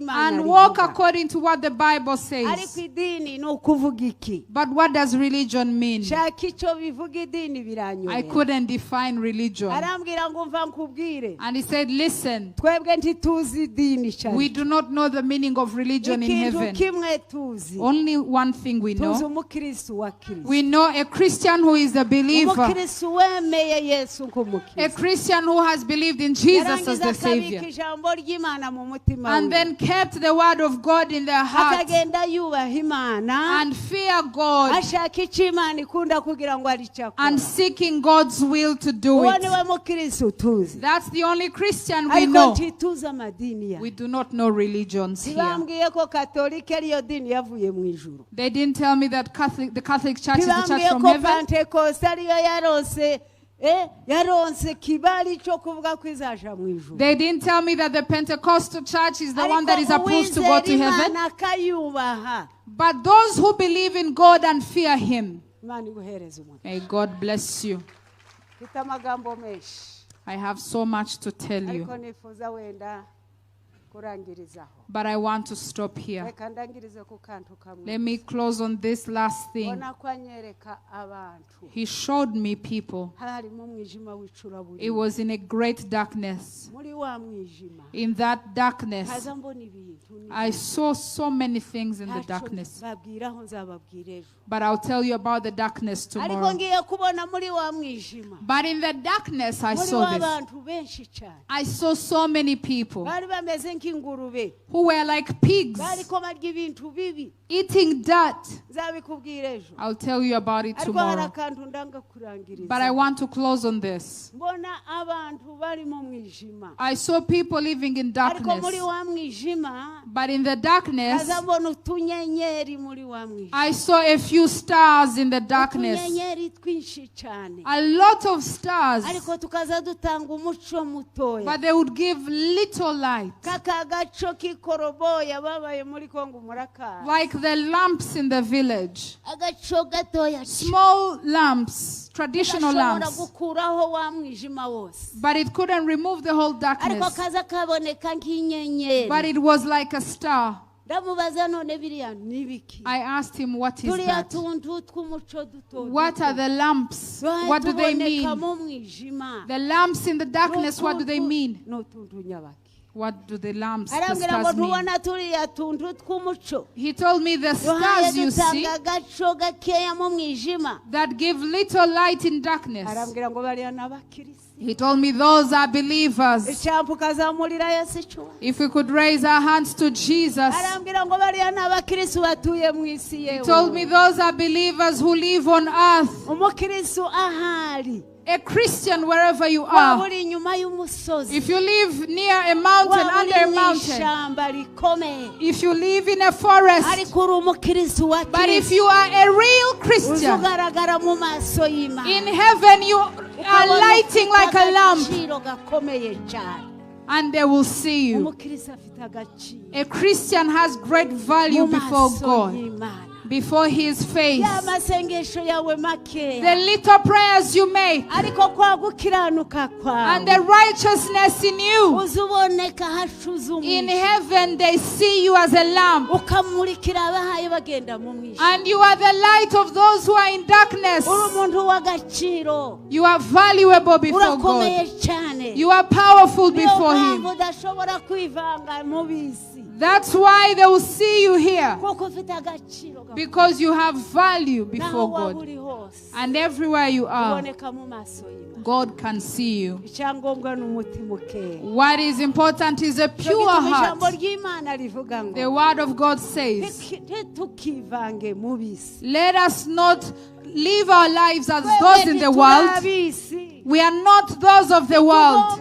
and walk according to what the Bible says. But what does religion mean? I couldn't define religion. And he said, listen, we do not know the meaning of religion in heaven. Only one thing we know, We know a Christian who is a believer. A Christian who has believed in Jesus as the Savior. And then kept the word of God in their heart. And fear God. And seeking God's will to do it. That's the only Christian we know. We do not know religions here. They didn't tell me that the Catholic Church is the church from heaven. They didn't tell me that the Pentecostal church is the one that is approved to go to heaven. But those who believe in God and fear Him, may God bless you. I have so much to tell you. But I want to stop here. Let me close on this last thing. He showed me people. It was in a great darkness. In that darkness, I saw so many things in the darkness. But I'll tell you about the darkness tomorrow. But in the darkness, I saw this. I saw so many people who were like pigs, eating dirt. I'll tell you about it tomorrow. But I want to close on this. I saw people living in darkness. But in the darkness, I saw a few stars in the darkness. A lot of stars. But they would give little light. Like the lamps in the village. Small lamps, traditional lamps. But it couldn't remove the whole darkness. But it was like a star. I asked him, what is that? What are the lamps? What do they mean? The lamps in the darkness, what do they mean? What do the lamps, the stars mean? He told me the stars you see that give little light in darkness. He told me those are believers. If we could raise our hands to Jesus. He told me those are believers who live on earth. A Christian wherever you are. If you live near a mountain, under a mountain. If you live in a forest. But if you are a real Christian, in heaven you are lighting like a lamp. And they will see you. A Christian has great value before God. Before His face. The little prayers you make. And the righteousness in you. In heaven they see you as a lamp. And you are the light of those who are in darkness. You are valuable before God. You are powerful before Him. That's why they will see you here. Because you have value before God. And everywhere you are, God can see you. What is important is a pure heart. The word of God says, let us not live our lives as those in the world. We are not those of the world.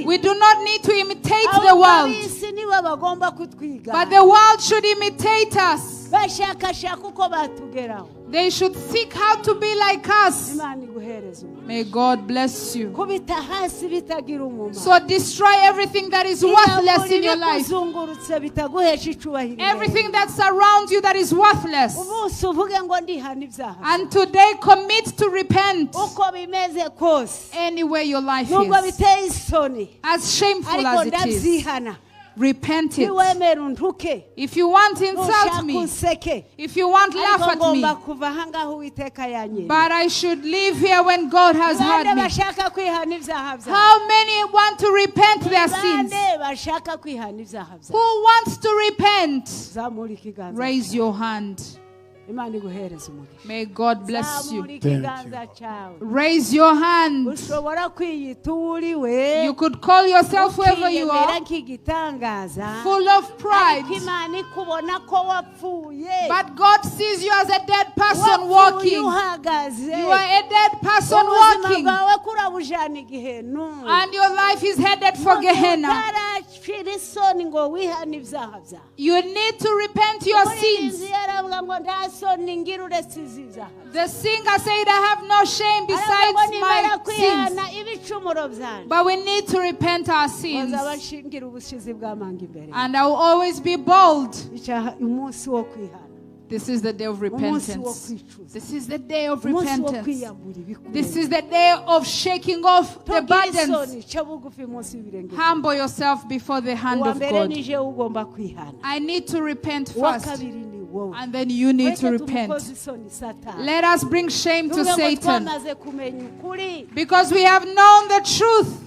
We do not need to imitate the world. But the world should imitate us. They should seek how to be like us. May God bless you. So destroy everything that is worthless in your life. Everything that surrounds you that is worthless. And today commit to repent. Any way your life is. As shameful as it is. Repent it. If you want to insult me, if you want to laugh at me, but I should live here when God has heard me. How many want to repent their sins? Who wants to repent? Raise your hand. May God bless you. Thank you. Raise your hand. You could call yourself whoever you are, full of pride. But God sees you as a dead person walking. You are a dead person walking. And your life is headed for Gehenna. You need to repent your sins. The singer said, I have no shame besides my sins. But we need to repent our sins. And I will always be bold. This is the day of repentance. This is the day of repentance. This is the day of shaking off the burdens. Humble yourself before the hand of God. I need to repent first. And then you need to repent. Let us bring shame to Satan. Because we have known the truth.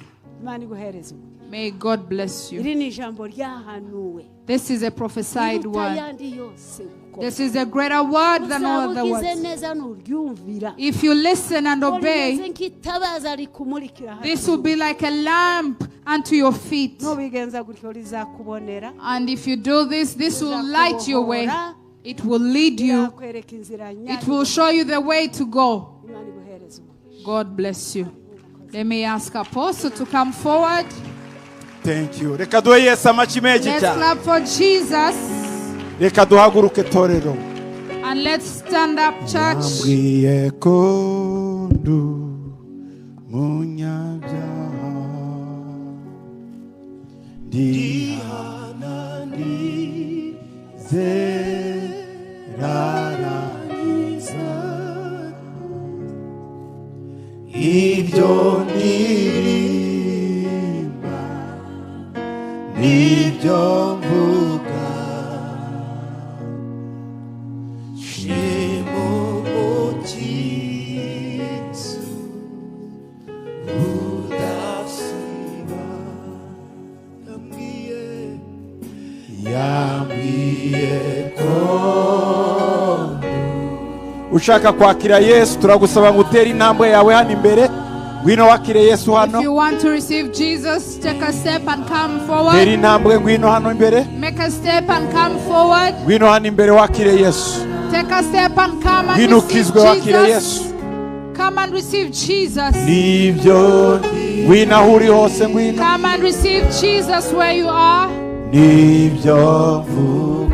May God bless you. This is a prophesied word. This is a greater word than all other words. If you listen and obey, this will be like a lamp unto your feet. And if you do this, this will light your way. It will lead you. It will show you the way to go. God bless you. Let me ask Apostle to come forward. Thank you. Let's clap for Jesus. And let's stand up, church. Ibyo ndirimba nibyo mvuga shimo mukisu udasiba yambwiye ko ushaka kwakira Yesu turagusaba gutera intambwe yawe hano imbere ngwino wakire Yesu hano. If you want to receive Jesus, take a step and come forward. Tera intambwe ngwino hano imbere. Make a step and come forward. Ngwino hano imbere wakire Yesu. Take a step and come and receive Jesus. Come and receive Jesus. Nibyo ngwino aho uri hose ngwino. Come and receive Jesus where you are. Nibyo mvuga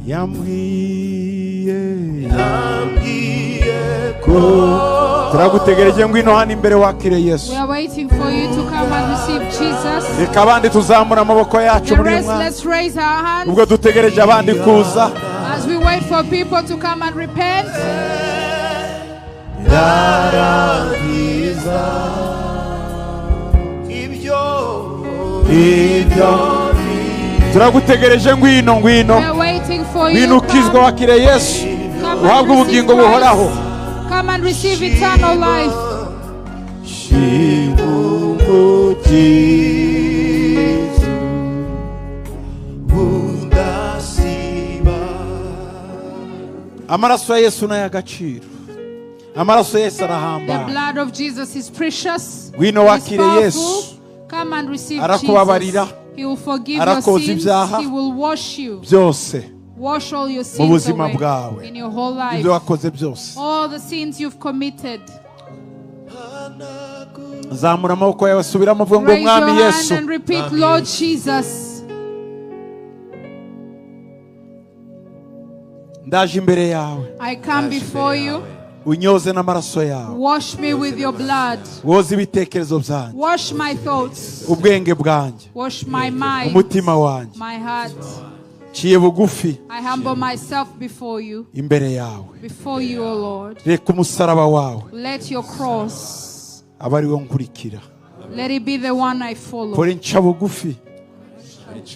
yambwiye ko turagutegereje ngwino hano imbere wakire Yesu. We are waiting for you to come and receive Jesus. Reka abandi tuzamura amaboko yacu muri mwa. Let's raise our hands. Ubwo dutegereje abandi kuza. As we wait for people to come and repent. Turagutegereje ngwino ngwino ngwino ukizwa wakire Yesu uhabwe ubugingo buhoraho. Come and receive eternal life. Amaraso ya Yesu na y'agaciro. Amaraso ya Yesu arahamba. The blood of Jesus is precious. Ngwino wakire Yesu. Come and receive arakubabarira. He will forgive your sins. He will wash you. Byose. Wash all your sins away in your whole life. Ibyo wakoze byose. All the sins you've committed. Zamura amaboko yawe subiramo vuga ngo mwami Yesu. Raise your hand and repeat, Lord Jesus. Ndaje imbere yawe. I come before you. Unyoze n'amaraso yawe. Wash me with your blood. Woza ibitekerezo byanjye. Wash my thoughts. Ubwenge bwanjye. Wash my mind. Umutima wanjye. My heart. Ciye bugufi. I humble myself before you. Imbere yawe. Before you, O Lord. Reka umusaraba wawe. Let your cross. Abari wo nkurikira. Let it be the one I follow. Pore nca bugufi.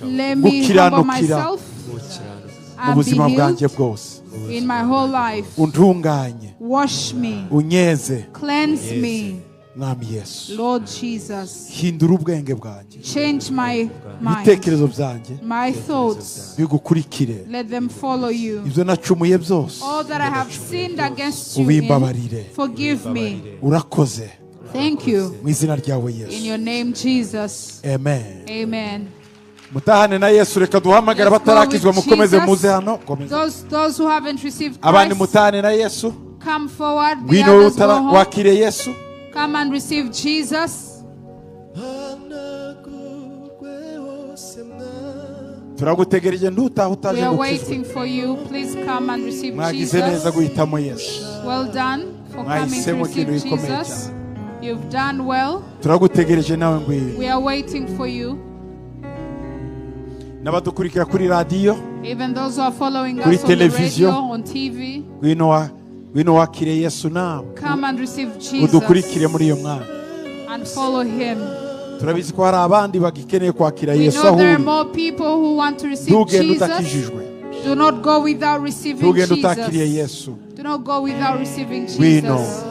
Let me humble myself. and be healed in my whole life. Wash me, cleanse me, Lord Jesus. Change my mind, my thoughts. Let them follow you. All that I have sinned against you in, forgive me. Thank you. In your name, Jesus. Amen. Amen. Mutahane na Yesu, reka duhamagara batarakizwa mukomeze muze hano. Those who haven't received Abandi mutahane na Yesu. Come forward. The others go home. Wakire Yesu. Come and receive Jesus. Turagutegereje ntutaha utaje gukizwa. We are waiting for you. Please come and receive Jesus. Neza guhitamo Yesu. Well done for coming to receive Jesus. You've done well. Turagutegereje nawe ngwino. We are waiting for you. Nabadukurikira kuri radio. Even those who are following us on the radio, on TV. Wino wakire Yesu nawe. Come and receive Jesus. Udukurikire muri iyo mwana. And follow him. Turabizi ko hari abandi bagikeneye kwakira Yesu aho. We know there are more people who want to receive Jesus. Do not go without receiving Jesus. Do not go without receiving Jesus.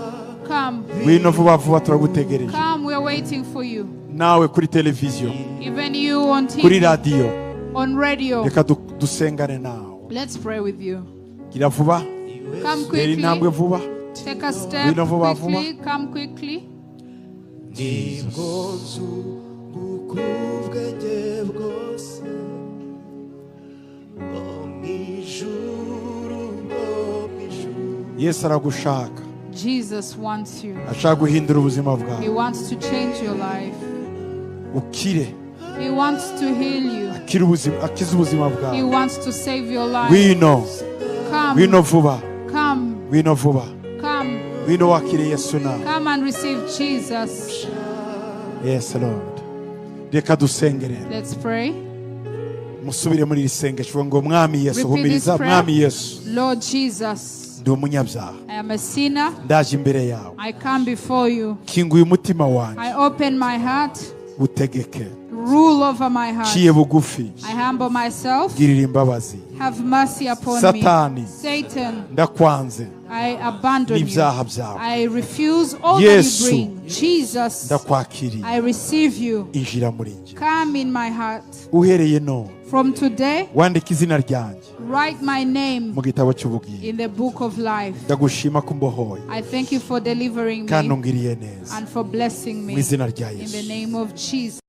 Come. Come, we are waiting for you. Nawe kuri television. Even you on TV. Kuri radio. On radio. Reka dusengane nawe. Let's pray with you. Gira vuba. Come quickly. Take a step quickly. Come quickly. Yesu aragushaka. Jesus wants you. Ashaka guhindura ubuzima bwawe. He wants to change your life. Ukire. He wants to heal you. Akiza ubuzima bwawe. He wants to save your life. Come. Wino vuba. Come. Wino vuba. Come. Wino wakire Yesu na. Come and receive Jesus. Yes, Lord. Reka dusengere. Let's pray. Musubire muri isengesho ngo mwami Yesu humiriza mwami Yesu. Lord Jesus. I am a sinner. I come before you. I open my heart. Rule over my heart. I humble myself. Have mercy upon me. Satan, I abandon you. I refuse all that you bring. Jesus, I receive you. Come in my heart. From today, write my name in the book of life. I thank you for delivering me and for blessing me in the name of Jesus.